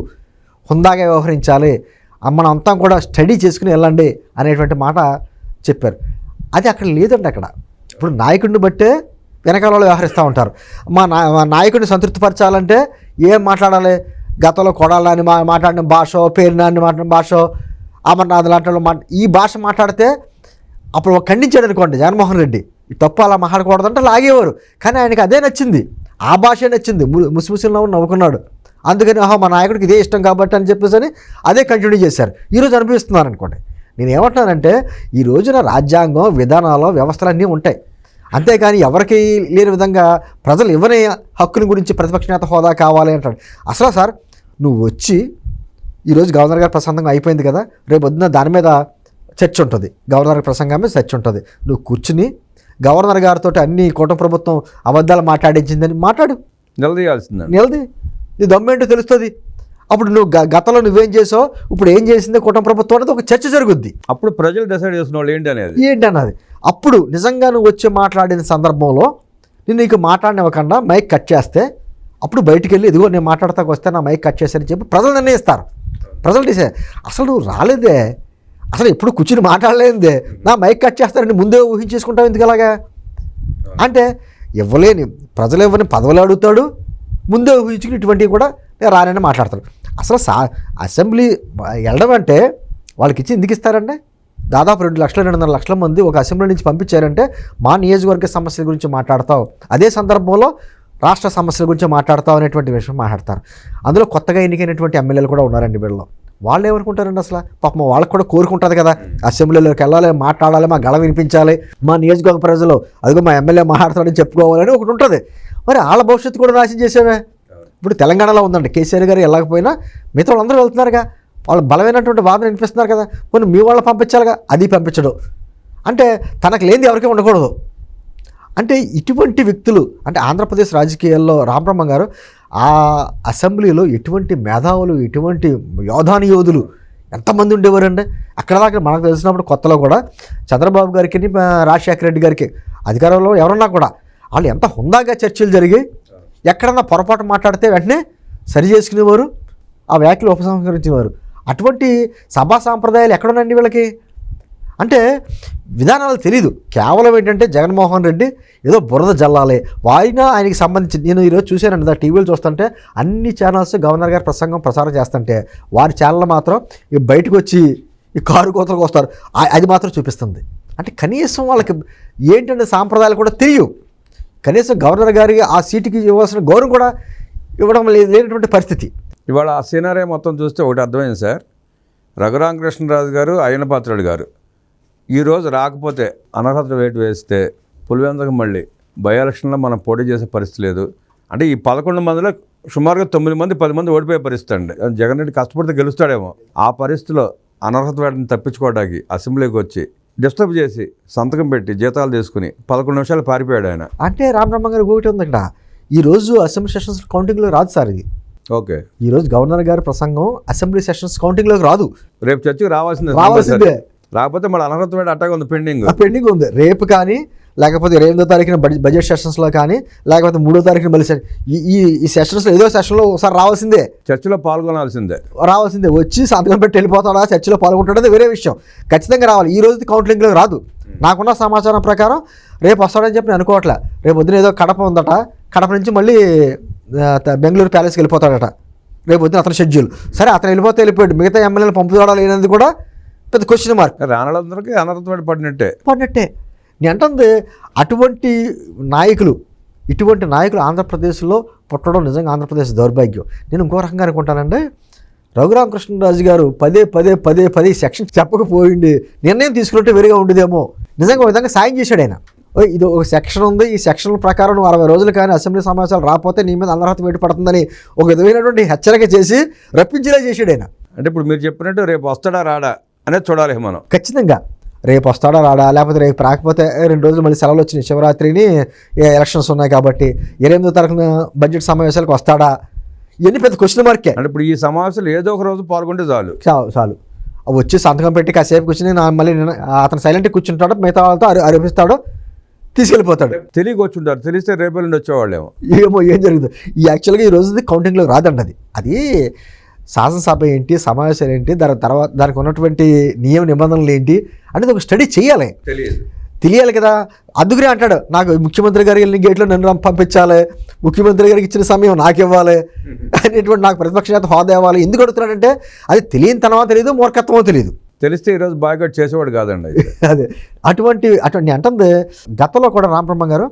హుందాగా వ్యవహరించాలి, మనం అంతా కూడా స్టడీ చేసుకుని వెళ్ళండి అనేటువంటి మాట చెప్పారు. అది అక్కడ లేదండి. అక్కడ ఇప్పుడు నాయకుడిని బట్టే వెనకాల వాళ్ళు వ్యవహరిస్తూ ఉంటారు. మా నాయకుడిని సంతృప్తిపరచాలంటే ఏం మాట్లాడాలి, గతంలో కొడాలని మాట్లాడిన భాష, పేరునాన్ని మాట్లాడిన భాష, అమర్నాథ్ లాంటి ఈ భాష మాట్లాడితే అప్పుడు ఖండించాడు అనుకోండి జగన్మోహన్ రెడ్డి, ఈ తప్పు అలా మాట్లాడకూడదంటే లాగేవారు. కానీ ఆయనకి అదే నచ్చింది, ఆ భాషే నచ్చింది, ముసిముసిలో నవ్వుకున్నాడు. అందుకని మా నాయకుడికి ఇదే ఇష్టం కాబట్టి అని చెప్పేసి అని అదే కంటిన్యూ చేశారు. ఈరోజు అనిపిస్తున్నారు అనుకోండి. నేను ఏమంటున్నానంటే ఈ రోజున రాజ్యాంగం, విధానాలు, వ్యవస్థలన్నీ ఉంటాయి, అంతేకాని ఎవరికి లేని విధంగా ప్రజలు ఇవ్వని హక్కుల గురించి ప్రతిపక్ష నేత హోదా కావాలి అంటాడు. అసలు సార్ నువ్వు వచ్చి ఈరోజు గవర్నర్ గారి ప్రసంగం అయిపోయింది కదా, రేపు పొద్దున్న దాని మీద చర్చ ఉంటుంది, గవర్నర్ గారి ప్రసంగం మీద చర్చ ఉంటుంది. నువ్వు కూర్చుని గవర్నర్ గారితో అన్ని కూటమి ప్రభుత్వం అబద్ధాలు మాట్లాడించిందని మాట్లాడు, నిలదీ, నీ దమ్మేంటో తెలుస్తుంది. అప్పుడు నువ్వు గతంలో నువ్వేం చేసావు, ఇప్పుడు ఏం చేసిందో కూటమి ప్రభుత్వం అనేది ఒక చర్చ జరుగుద్ది. అప్పుడు ప్రజలు డిసైడ్ చేసిన వాళ్ళు ఏంటి అన్నది. అప్పుడు నిజంగా నువ్వు వచ్చి మాట్లాడిన సందర్భంలో నీకు మాట్లాడినవ్వకుండా మైక్ కట్ చేస్తే అప్పుడు బయటికి వెళ్ళి ఇదిగో నేను మాట్లాడతాకు వస్తే నా మైక్ కట్ చేశారని చెప్పి ప్రజలు నిర్ణయిస్తారు. ప్రజలు డిసైడ్. అసలు నువ్వు రాలేదే, అసలు ఎప్పుడు కూర్చుని మాట్లాడలేదే, నా మైక్ కట్ చేస్తారని ముందే ఊహించేసుకుంటావు ఎందుకు అలాగా? అంటే ఇవ్వలేని ప్రజలు ఇవ్వని పదవులు అడుగుతాడు, ముందే ఊహించుకుని ఇటువంటివి కూడా నేను రానని మాట్లాడతాడు. అసలు అసెంబ్లీ వెళ్ళడం అంటే వాళ్ళకి ఇచ్చి ఎందుకు ఇస్తారంటే దాదాపు 2 లక్షల 2.5 లక్షల మంది ఒక అసెంబ్లీ నుంచి పంపించారంటే మా నియోజకవర్గ సమస్యల గురించి మాట్లాడతావు, అదే సందర్భంలో రాష్ట్ర సమస్యల గురించి మాట్లాడతావు అనేటువంటి విషయం మాట్లాడతారు. అందులో కొత్తగా ఎన్నికైనటువంటి ఎమ్మెల్యేలు కూడా ఉన్నారండి వీళ్ళు. వాళ్ళు ఏమనుకుంటారండి అసలు? పాపం వాళ్ళకి కూడా కోరుకుంటుంది కదా, అసెంబ్లీలోకి వెళ్ళాలి, మాట్లాడాలి, మా గళం వినిపించాలి, మా నియోజకవర్గ ప్రజలు అదిగో మా ఎమ్మెల్యే మాట్లాడతాడని చెప్పుకోవాలని ఒకటి ఉంటుంది. మరి వాళ్ళ భవిష్యత్తు కూడా నాశనం చేసేవే. ఇప్పుడు తెలంగాణలో ఉందండి, కేసీఆర్ గారు వెళ్ళకపోయినా మిగతా వాళ్ళందరూ వెళ్తున్నారుగా, వాళ్ళు బలమైనటువంటి వాదన వినిపిస్తున్నారు కదా, కొన్ని మీ వాళ్ళు పంపించాలిగా, అది పంపించడం అంటే తనకు లేనిది ఎవరికీ ఉండకూడదు. అంటే ఇటువంటి వ్యక్తులు అంటే ఆంధ్రప్రదేశ్ రాజకీయాల్లో రామబ్రహ్మం గారు ఆ అసెంబ్లీలో ఎటువంటి మేధావులు, ఎటువంటి యోధాని యోధులు ఎంతమంది ఉండేవారండి. అక్కడ దాకా మనకు తెలిసినప్పుడు కొత్తలో కూడా చంద్రబాబు గారికి, రాజశేఖర రెడ్డి గారికి అధికారంలో ఎవరన్నా కూడా వాళ్ళు ఎంత హుందాగా చర్చలు జరిగి ఎక్కడన్నా పొరపాటు మాట్లాడితే వెంటనే సరి చేసుకునేవారు, ఆ వ్యాఖ్యలు ఉపసంహరించేవారు. అటువంటి సభా సాంప్రదాయాలు ఎక్కడున్నాయండి వీళ్ళకి? అంటే విధానాలు తెలీదు. కేవలం ఏంటంటే జగన్మోహన్ రెడ్డి ఏదో బురద జల్లాలి, ఆయనకి సంబంధించి నేను ఈరోజు చూశానండి, టీవీలు చూస్తుంటే అన్ని ఛానల్స్ గవర్నర్ గారి ప్రసంగం ప్రసారం చేస్తుంటే వారి ఛానల్ మాత్రం బయటకు వచ్చి ఈ కారు కోతలకు వస్తారు, అది మాత్రం చూపిస్తుంది. అంటే కనీసం వాళ్ళకి ఏంటంటే సాంప్రదాయాలు కూడా తెలియవు. కనీసం గవర్నర్ గారికి ఆ సీటుకి ఇవ్వాల్సిన గౌరవం కూడా ఇవ్వడం లేనటువంటి పరిస్థితి. ఇవాళ ఆ సీనరీ మొత్తం చూస్తే ఒకటి అర్థమైంది సార్, రఘురామకృష్ణరాజు గారు, అయ్యన పాత్రుడు గారు ఈరోజు రాకపోతే అనర్హత వేటు వేస్తే పులివెందులకు మళ్ళీ బై ఎలక్షన్లో మనం పోటీ చేసే పరిస్థితి లేదు. అంటే ఈ 11 మందిలో సుమారుగా 9 మంది 10 మంది ఓడిపోయే పరిస్థితి అండి. జగన్ రెడ్డి కష్టపడితే గెలుస్తాడేమో. ఆ పరిస్థితిలో అనర్హత వేటని తప్పించుకోవడానికి అసెంబ్లీకి వచ్చి డిస్టర్బ్ చేసి సంతకం పెట్టి జీతాలు తీసుకుని 11 నిమిషాలు పారిపోయాడు ఆయన. అంటే రామబ్రహ్మ గారు ఒకటి ఉంది ఇక్కడ, ఈరోజు అసెంబ్లీ సెషన్స్ కౌంటింగ్లో రాదు సార్ ఇది. ఓకే, ఈరోజు గవర్నర్ గారి ప్రసంగం అసెంబ్లీ సెషన్స్ కౌంటింగ్లోకి రాదు. రేపు చర్చకి రావాల్సిందే. రాకపోతే మళ్ళీ అనర్హత వేట అట్టాగా ఉంది, పెండింగ్ ఉంది. రేపు కానీ లేకపోతే 28వ తారీఖున బడ్జెట్ సెషన్స్లో కానీ లేకపోతే 3వ తారీఖున మళ్ళీ ఈ సెషన్స్లో ఏదో సెషన్లో ఒకసారి రావాల్సిందే, చర్చలో పాల్గొనాల్సిందే, వచ్చి సంతకం పెట్టి వెళ్ళిపోతాడా, చర్చలో పాల్గొంటాడో వేరే విషయం. ఖచ్చితంగా రావాలి. ఈ రోజు కౌంటింగ్లో రాదు. నాకున్న సమాచారం ప్రకారం రేపు వస్తాడని చెప్పి నేను అనుకోవట్లే. రేపు పొద్దున ఏదో కడప ఉందట, కడప నుంచి మళ్ళీ బెంగళూరు ప్యాలెస్కి వెళ్ళిపోతాడట రేపు పొద్దున అతని షెడ్యూల్. సరే, అతను వెళ్ళిపోయాడు. మిగతా ఎమ్మెల్యేలు పంపుతాడా లేనది కూడా పెద్ద క్వశ్చన్ మార్క్. రానలందరికీ అనర్థం పడినట్టే. నేను అంటుంది ఇటువంటి నాయకులు ఆంధ్రప్రదేశ్లో పుట్టడం నిజంగా ఆంధ్రప్రదేశ్ దౌర్భాగ్యం. నేను ఇంకో రకంగా అనుకుంటానంటే, రఘురామకృష్ణరాజు గారు పదే సెక్షన్ చెప్పకపోయింది, నిర్ణయం తీసుకుంటే వేరుగా ఉండేదేమో. నిజంగా ఒక విధంగా సాయం చేశాడు ఆయన. ఇది ఒక సెక్షన్ ఉంది, ఈ సెక్షన్ ప్రకారం 60 రోజులు కానీ అసెంబ్లీ సమావేశాలు రాకపోతే నీ మీద అనర్హత వేటు పడుతుందని ఒక విధమైనటువంటి హెచ్చరిక చేసి రప్పించేలా చేశాడు ఆయన. అంటే ఇప్పుడు మీరు చెప్పినట్టు రేపు వస్తాడా రాడా అనేది చూడాలి మనం. ఖచ్చితంగా రేపు వస్తాడా రాడా, లేకపోతే రేపు రాకపోతే 2 రోజులు మళ్ళీ సెలవులు వచ్చినాయి, శివరాత్రిని ఎలక్షన్స్ ఉన్నాయి కాబట్టి 28వ తారీఖున బడ్జెట్ సమావేశాలకు వస్తాడా, ఇవన్నీ పెద్ద క్వశ్చన్ మార్కే. అంటే ఇప్పుడు ఈ సమావేశాలు ఏదో ఒక రోజు పాల్గొంటే చాలు వచ్చి సంతకం పెట్టి కాసేపు కూర్చుని మళ్ళీ అతను సైలెంట్గా కూర్చుంటాడు, మిగతా వాళ్ళతో అరిపిస్తాడు, తీసుకెళ్ళిపోతాడు. తెలియకొచ్చుంటారు, తెలిస్తే రేపు నుండి వచ్చేవాళ్ళేమో. ఏం జరుగుతుంది. యాక్చువల్గా ఈ రోజుది కౌంటింగ్లో రాదండి. అది శాసనసభ ఏంటి, సమావేశాలు ఏంటి, తర్వాత దానికి ఉన్నటువంటి నియమ నిబంధనలు ఏంటి అనేది ఒక స్టడీ తెలియాలి కదా. అందుకనే అంటాడు, నాకు ముఖ్యమంత్రి గారికి వెళ్ళిన గేట్లో నన్ను పంపించాలి, ముఖ్యమంత్రి గారికి ఇచ్చిన సమయం నాకు ఇవ్వాలి అనేటువంటి, నాకు ప్రతిపక్ష నేత హోదా ఇవ్వాలి. ఎందుకు అడుగుతున్నాడంటే అది తెలియని తనమో తెలియదు, మూర్ఖత్వమో తెలియదు. తెలిస్తే ఈరోజు బాయ్కాట్ చేసేవాడు కాదండి. అదే అటువంటి అంటుంది. గతంలో కూడా రామబ్రహ్మ గారు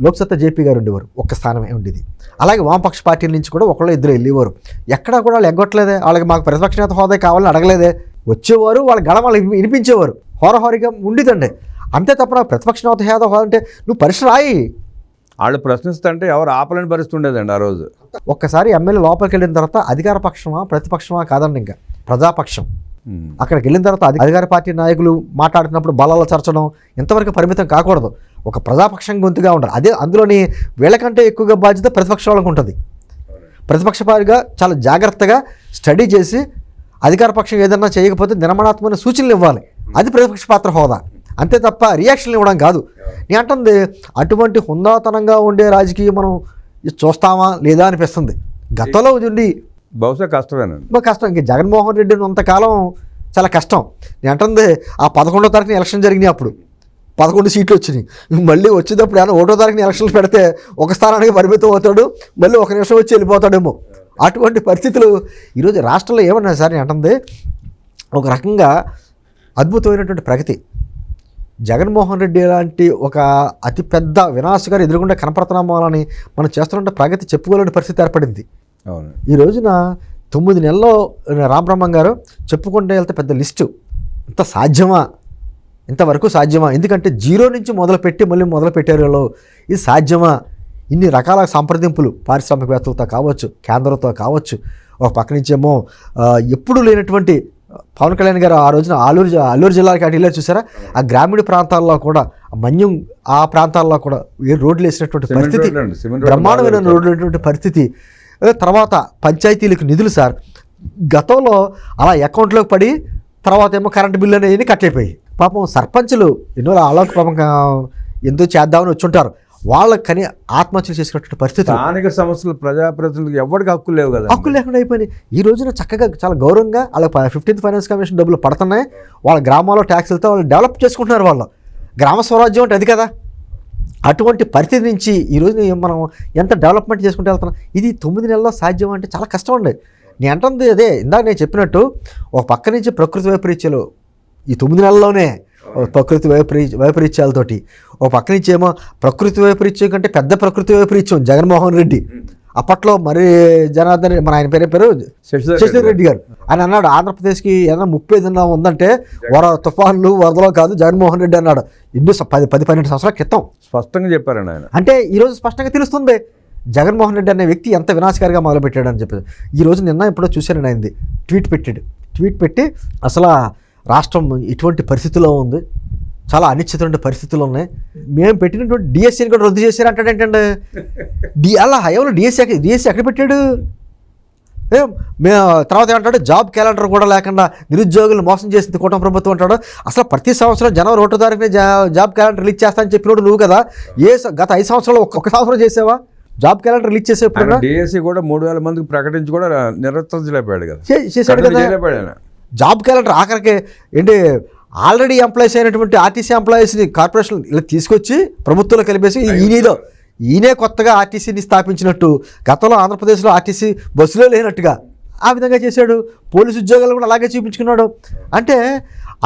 లోక్సత్తా జేపీ గారు ఉండేవారు, ఒక్క స్థానమే ఉండేది. అలాగే వామపక్ష పార్టీల నుంచి కూడా ఒకళ్ళు ఇద్దరు వెళ్ళేవారు. ఎక్కడా కూడా వాళ్ళు ఎగ్గొట్టలేదే, వాళ్ళకి మాకు ప్రతిపక్ష నేత హోదా కావాలని అడగలేదే. వచ్చేవారు, వాళ్ళ గళం వాళ్ళకి వినిపించేవారు, హోరహోరిగా ఉండేదండి. అంతే తప్ప నాకు ప్రతిపక్ష నేత హోదా అంటే నువ్వు పరీక్ష రాయి, వాళ్ళు ప్రశ్నిస్తుంటే ఎవరు ఆపలేని పరిస్థితి ఉండేదండి ఆ రోజు. ఒక్కసారి ఎమ్మెల్యే లోపలికి వెళ్ళిన తర్వాత అధికార పక్షమా ప్రతిపక్షమా కాదండి, ఇంకా ప్రజాపక్షం. అక్కడికి వెళ్ళిన తర్వాత అధికార పార్టీ నాయకులు మాట్లాడుతున్నప్పుడు బలాలు చర్చడం ఇంతవరకు పరిమితం కాకూడదు, ఒక ప్రజాపక్షం గొంతుగా ఉండాలి. అదే అందులోని వీళ్ళకంటే ఎక్కువగా బాధ్యత ప్రతిపక్ష వాళ్ళకు ఉంటుంది. ప్రతిపక్ష పార్టీగా చాలా జాగ్రత్తగా స్టడీ చేసి అధికార పక్షం ఏదన్నా చేయకపోతే నిర్మాణాత్మక సూచనలు ఇవ్వాలి, అది ప్రతిపక్ష పాత్ర హోదా. అంతే తప్ప రియాక్షన్లు ఇవ్వడం కాదు. నేను అంటుంది అటువంటి హుందాతనంగా ఉండే రాజకీయం మనం చూస్తామా లేదా అనిపిస్తుంది. గతంలో ఉండి బహుశా కష్టమేనండి, కష్టం. ఇంక జగన్మోహన్ రెడ్డి ఉన్నంతకాలం చాలా కష్టం. నేను అంటుంది ఆ 11వ తారీఖున ఎలక్షన్ జరిగినాయి, అప్పుడు 11 సీట్లు వచ్చినాయి. మళ్ళీ వచ్చేటప్పుడు ఏమైనా 1వ తారీఖున ఎలక్షన్లు పెడితే ఒక స్థానానికి పరిమితం అవుతాడు, మళ్ళీ 1 నిమిషం వచ్చి వెళ్ళిపోతాడేమో. అటువంటి పరిస్థితులు ఈరోజు రాష్ట్రంలో ఏమన్నా సార్ నేను అంటుంది, ఒక రకంగా అద్భుతమైనటువంటి ప్రగతి. జగన్మోహన్ రెడ్డి లాంటి ఒక అతిపెద్ద వినాశగారు ఎదురుగుండా కనపడుతున్నామని మనం చేస్తున్న ప్రగతి చెప్పుకోలేని పరిస్థితి ఏర్పడింది. అవును, ఈ రోజున 9 నెలల్లో రామబ్రహ్మం గారు చెప్పుకుంటే వెళ్తే పెద్ద లిస్టు. ఇంత సాధ్యమా, ఇంతవరకు సాధ్యమా? ఎందుకంటే 0 నుంచి మొదలుపెట్టి మళ్ళీ మొదలుపెట్టారు. ఇది సాధ్యమా? ఇన్ని రకాల సంప్రదింపులు పారిశ్రామికవేత్తలతో కావచ్చు, కేంద్రంతో కావచ్చు. ఒక పక్క నుంచేమో ఎప్పుడు లేనటువంటి పవన్ కళ్యాణ్ గారు ఆ రోజున అల్లూరు జిల్లాకి అటు వెళ్ళారు చూసారా, ఆ గ్రామీణ ప్రాంతాల్లో కూడా మన్యం ఆ ప్రాంతాల్లో కూడా రోడ్లు వేసినటువంటి పరిస్థితి, బ్రహ్మాండమైన రోడ్లు వేసినటువంటి పరిస్థితి. తర్వాత పంచాయతీలకు నిధులు సార్ గతంలో అలా అకౌంట్లోకి పడి తర్వాత ఏమో కరెంటు బిల్లు అనేది కట్ అయిపోయి, పాపం సర్పంచులు ఎన్నో వాళ్ళకి పాపం ఎంతో చేద్దామని వచ్చుంటారు, వాళ్ళకని ఆత్మహత్యలు చేసినటువంటి పరిస్థితి. స్థానిక సమస్యలు ప్రజాప్రతినిధులకు ఎవరికి హక్కులు లేవు కదా, హక్కులు లేకుండా అయిపోయినాయి. ఈ రోజున చక్కగా చాలా గౌరవంగా వాళ్ళకి 15th ఫైనాన్స్ కమిషన్ డబ్బులు పడుతున్నాయి, వాళ్ళ గ్రామాల్లో ట్యాక్సులతో వాళ్ళు డెవలప్ చేసుకుంటున్నారు. వాళ్ళు గ్రామ స్వరాజ్యం అంటే అది కదా. అటువంటి పరిస్థితి నుంచి ఈరోజు మనం ఎంత డెవలప్మెంట్ చేసుకుంటూ వెళ్తున్నాం. ఇది 9 నెలల్లో సాధ్యం అంటే చాలా కష్టం అండి. నేను అంటుంది అదే ఇందాక నేను చెప్పినట్టు, ఒక పక్క నుంచి ప్రకృతి వైపరీత్యాలు ఈ 9 నెలల్లోనే ప్రకృతి వైపరీత్యాలతోటి, ఒక పక్క నుంచి ఏమో ప్రకృతి వైపరీత్యం కంటే పెద్ద ప్రకృతి వైపరీత్యం జగన్మోహన్ రెడ్డి, అప్పట్లో మరి జనార్దన్ మన ఆయన పేరు శశిధర్ రెడ్డి గారు ఆయన అన్నాడు, ఆంధ్రప్రదేశ్కి ఏదైనా ముప్పు ఏదైనా ఉందంటే తుఫాన్లు వరదలో కాదు జగన్మోహన్ రెడ్డి అన్నాడు. ఇన్ని 10-12 సంవత్సరాల క్రితం స్పష్టంగా చెప్పారండి ఆయన. అంటే ఈరోజు స్పష్టంగా తెలుస్తుంది జగన్మోహన్ రెడ్డి అనే వ్యక్తి ఎంత వినాశకారిగా మొదలుపెట్టాడు అని చెప్పి. ఈరోజు నిన్న ఎప్పుడో చూశాను ఆయనది ట్వీట్ పెట్టి అసలు రాష్ట్రం ఇటువంటి పరిస్థితిలో ఉంది, చాలా అనిశ్చితమైన పరిస్థితులు ఉన్నాయి, మేము పెట్టినటువంటి డిఎస్సీని కూడా రద్దు చేశారు అంటాడు. ఏంటంటే అలా హయాంలో డిఎస్సీ ఎక్కడ పెట్టాడు? మేము తర్వాత ఏమంటాడు, జాబ్ క్యాలెండర్ కూడా లేకుండా నిరుద్యోగులు మోసం చేసింది కూటమి ప్రభుత్వం అంటాడు. అసలు ప్రతి సంవత్సరం జనవరి 1వ తారీఖునే జాబ్ క్యాలెండర్ రిలీజ్ చేస్తానని చెప్పినోడు నువ్వు కదా. గత 5 సంవత్సరాలు ఒక్క సంవత్సరం చేసావా జాబ్ క్యాలెండర్ రిలీజ్ చేసేప్పుడు? డిఎస్సీ కూడా 3000 మందికి ప్రకటించి కూడా నిర్వర్తించలేపాడు కదా, చేశాడు కదా. జాబ్ క్యాలెండర్ ఆఖరికి ఏంటి, ఆల్రెడీ ఎంప్లాయీస్ అయినటువంటి ఆర్టీసీ ఎంప్లాయీస్ని కార్పొరేషన్ ఇలా తీసుకొచ్చి ప్రభుత్వంలో కలిపేసి ఈయనే కొత్తగా ఆర్టీసీని స్థాపించినట్టు, గతంలో ఆంధ్రప్రదేశ్లో ఆర్టీసీ బస్సులో లేనట్టుగా ఆ విధంగా చేశాడు. పోలీసు ఉద్యోగాలు కూడా అలాగే చూపించుకున్నాడు. అంటే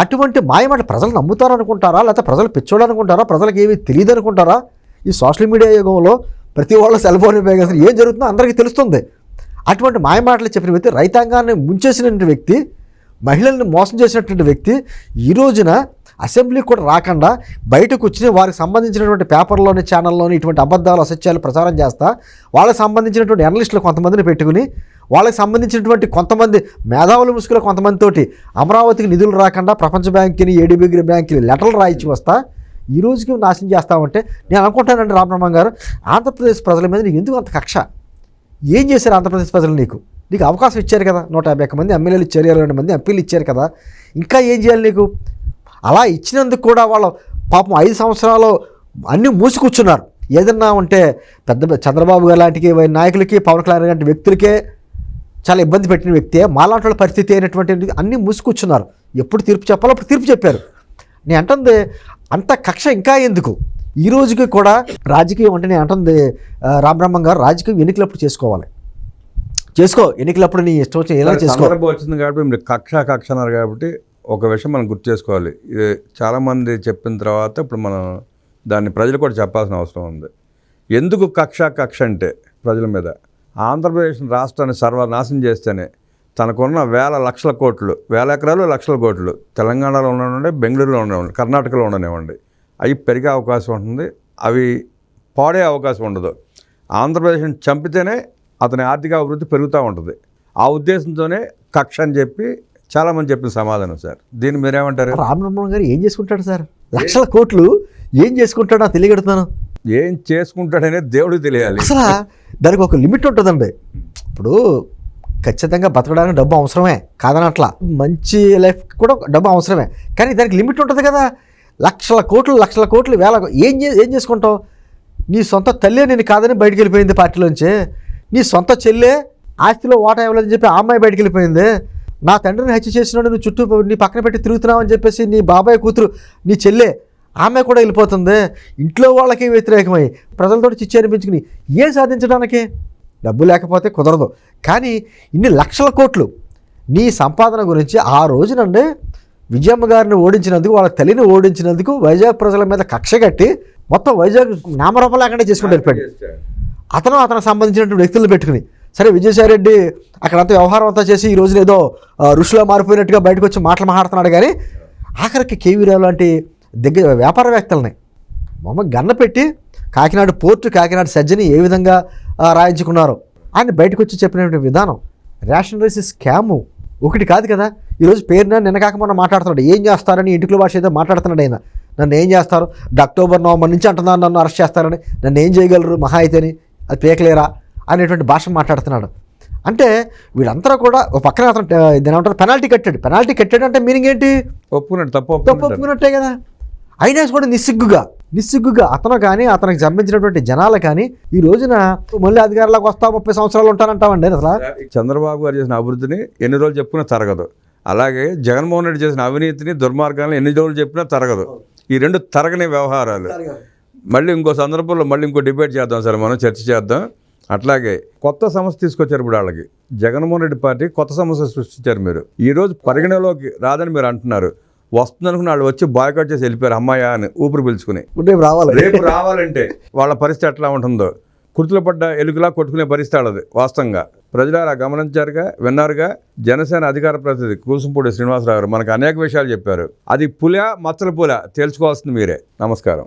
అటువంటి మాయమాట ప్రజలు నమ్ముతారనుకుంటారా, లేకపోతే ప్రజలు పిచ్చోడనుకుంటారా, ప్రజలకు ఏమీ తెలియదు అనుకుంటారా? ఈ సోషల్ మీడియా యుగంలో ప్రతి వాళ్ళ సెల్ ఫోన్ ఉపయోగిస్తారు, ఏం జరుగుతుందో అందరికీ తెలుస్తుంది. అటువంటి మాయమాటలు చెప్పిన వ్యక్తి, రైతాంగాన్ని ముంచేసినటువంటి వ్యక్తి, మహిళల్ని మోసం చేసినటువంటి వ్యక్తి ఈ రోజున అసెంబ్లీకి కూడా రాకుండా బయటకు వచ్చి వారికి సంబంధించినటువంటి పేపర్లోని ఛానల్లోని ఇటువంటి అబద్ధాలు అసత్యాలు ప్రచారం చేస్తా, వాళ్ళకి సంబంధించినటువంటి అనలిస్టులు కొంతమందిని పెట్టుకుని, వాళ్ళకి సంబంధించినటువంటి కొంతమంది మేధావుల ముసుగులో కొంతమందితోటి అమరావతికి నిధులు రాకుండా ప్రపంచ బ్యాంకుని ఏడీబీ బ్యాంకుని లెటర్లు రాయించి వస్తా ఈ రోజుకి నాశనం చేస్తామంటే నేను అనుకుంటానండి రామబ్రహ్మం గారు, ఆంధ్రప్రదేశ్ ప్రజల మీద నీకు ఎందుకు అంత కక్ష? ఏం చేశారు ఆంధ్రప్రదేశ్ ప్రజలు? నీకు అవకాశం ఇచ్చారు కదా, 151 మంది ఎమ్మెల్యేలు ఇచ్చారు, 22 మంది ఎంపీలు ఇచ్చారు కదా, ఇంకా ఏం చేయాలి నీకు? అలా ఇచ్చినందుకు కూడా వాళ్ళు పాపం 5 సంవత్సరాలు అన్నీ మూసుకూర్చున్నారు. ఏదన్నా ఉంటే పెద్ద చంద్రబాబు గారు లాంటి నాయకులకి, పవన్ కళ్యాణ్ లాంటి వ్యక్తులకే చాలా ఇబ్బంది పెట్టిన వ్యక్తే, మాలాంటి వాళ్ళ పరిస్థితి అయినటువంటి అన్నీ మూసుకూర్చున్నారు. ఎప్పుడు తీర్పు చెప్పాలో అప్పుడు తీర్పు చెప్పారు. నేను అంటుంది అంత కక్ష ఇంకా ఎందుకు? ఈ రోజుకి కూడా రాజకీయం అంటే నేను అంటుంది రామబ్రహ్మం గారు, రాజకీయం ఎన్నికలప్పుడు చేసుకోవాలి, ఎన్నికలప్పుడు నీ ఇష్టం వచ్చి ఎలా చేసుకో. వచ్చింది కాబట్టి మీరు కక్ష అన్నారు కాబట్టి ఒక విషయం మనం గుర్తు చేసుకోవాలి. ఇది చాలామంది చెప్పిన తర్వాత ఇప్పుడు మనం దాన్ని ప్రజలు కూడా చెప్పాల్సిన అవసరం ఉంది. ఎందుకు కక్ష అంటే ప్రజల మీద ఆంధ్రప్రదేశ్ రాష్ట్రాన్ని సర్వనాశనం చేస్తేనే తనకున్న లక్షల కోట్లు, 1000 ఎకరాలు, లక్షల కోట్లు తెలంగాణలో ఉండనివ్వండి, బెంగళూరులో ఉండనివ్వండి, కర్ణాటకలో ఉండనివ్వండి, అవి పెరిగే అవకాశం ఉంటుంది, అవి పాడే అవకాశం ఉండదు. ఆంధ్రప్రదేశ్ని చంపితేనే అతని ఆర్థిక అభివృద్ధి పెరుగుతూ ఉంటుంది. ఆ ఉద్దేశంతోనే కక్ష అని చెప్పి చాలామంది చెప్పిన సమాధానం సార్. దీన్ని మీరేమంటారు? రామబ్రహ్మం గారు ఏం చేసుకుంటాడు సార్? లక్షల కోట్లు ఏం చేసుకుంటాడో తెలియగడుతున్నాను. ఏం చేసుకుంటాడనే దేవుడికి తెలియాలి. అసలు దానికి ఒక లిమిట్ ఉంటుందండి. ఇప్పుడు ఖచ్చితంగా బతకడానికి డబ్బు అవసరమే కాదనట్లా, మంచి లైఫ్ కూడా డబ్బు అవసరమే, కానీ దానికి లిమిట్ ఉంటుంది కదా. లక్షల కోట్లు ఏం చేసుకుంటావు? నీ సొంత తల్లే నేను కాదని బయటికి వెళ్ళిపోయింది పార్టీలోంచి, నీ సొంత చెల్లె ఆస్తిలో ఓటా ఇవ్వలేదని చెప్పి ఆ అమ్మాయి బయటికి వెళ్ళిపోయింది, నా తండ్రిని హత్య చేసినాడు నువ్వు చుట్టూ నీ పక్కన పెట్టి తిరుగుతున్నావు అని చెప్పేసి నీ బాబాయ్ కూతురు నీ చెల్లె ఆమె కూడా వెళ్ళిపోతుంది. ఇంట్లో వాళ్ళకి వ్యతిరేకమై ప్రజలతో చిచ్చి అనిపించుకుని ఏం సాధించడానికి? డబ్బు లేకపోతే కుదరదు. కానీ ఇన్ని లక్షల కోట్లు నీ సంపాదన గురించి ఆ రోజునండి విజయమ్మ గారిని ఓడించినందుకు, వాళ్ళ తల్లిని ఓడించినందుకు వైజాగ్ ప్రజల మీద కక్ష కట్టి మొత్తం వైజాగ్ నామరూపం లేకుండా చేసుకుంటూ వెళ్ళిపోయాడు. అతనికి సంబంధించినటువంటి వ్యక్తులను పెట్టుకుని, సరే విజయసాయిరెడ్డి అక్కడంతా వ్యవహారం అంతా చేసి ఈ రోజున ఏదో ఋషిలో మారిపోయినట్టుగా బయటకు వచ్చి మాట్లాడుతున్నాడు. కానీ ఆఖరికి కేవీ రావు లాంటి వ్యాపారవేత్తలని గన్న పెట్టి కాకినాడ పోర్టు, కాకినాడ సజ్జని ఏ విధంగా రాయించుకున్నారో ఆయన బయటకు వచ్చి చెప్పినటువంటి విధానం రేషన్ రైస్ స్కాము ఒకటి కాదు కదా. ఈరోజు పేరున నిన్న కాక మొన్న మాట్లాడుతున్నాడు, ఏం చేస్తారని ఇంటికి భాష ఏదో మాట్లాడుతున్నాడు. ఆయన నన్ను ఏం చేస్తారు, అక్టోబర్ నవంబర్ నుంచి అంటున్నాను నన్ను అరెస్ట్ చేస్తారని, నన్ను ఏం చేయగలరు మహా అయితేని, అది పేకలేరా అనేటువంటి భాష మాట్లాడుతున్నాడు. అంటే వీళ్ళంతా కూడా ఒక పక్కన అతను దీని ఏమంటారు పెనాల్టీ కట్టాడు అంటే మీనింగ్ ఏంటి? ఒప్పుకున్నాడు, తప్పు ఒప్పుకున్నట్టే కదా. అయినా కూడా నిస్సిగ్గుగా అతను కానీ అతనికి సంబంధించినటువంటి జనాలు కానీ ఈ రోజున మళ్ళీ అధికారులకు వస్తా 30 సంవత్సరాలు ఉంటానంటామండి. అసలు చంద్రబాబు గారు చేసిన అభివృద్ధిని ఎన్ని రోజులు చెప్పుకున్నా తరగదు. అలాగే జగన్మోహన్ రెడ్డి చేసిన అవినీతిని, దుర్మార్గాలను ఎన్ని రోజులు చెప్పినా తరగదు. ఈ రెండు తరగని వ్యవహారాలు. మళ్ళీ ఇంకో సందర్భంలో ఇంకో డిబేట్ చేద్దాం సార్, మనం చర్చ చేద్దాం. అట్లాగే కొత్త సమస్య తీసుకొచ్చారు ఇప్పుడు వాళ్ళకి. జగన్మోహన్ రెడ్డి పార్టీ కొత్త సమస్య సృష్టించారు. మీరు ఈరోజు పరిగణలోకి రాదని మీరు అంటున్నారు, వస్తుందనుకున్న వాళ్ళు వచ్చి బాయ్కాట్ చేసి వెళ్ళిపోయారు అమ్మాయ అని ఊపిరి పీల్చుకుని. రేపు రావాలంటే వాళ్ళ పరిస్థితి ఎట్లా ఉంటుందో కుర్తులు పడ్డ ఎలుకలా కొట్టుకునే పరిస్థితి అది వాస్తవంగా. ప్రజలారా గమనించారుగా, విన్నారుగా. జనసేన అధికార ప్రతినిధి కూసుంపూడి శ్రీనివాసరావు గారు మనకు అనేక విషయాలు చెప్పారు. అది పులా మచ్చల పులా తేల్చుకోవాల్సింది మీరే. నమస్కారం.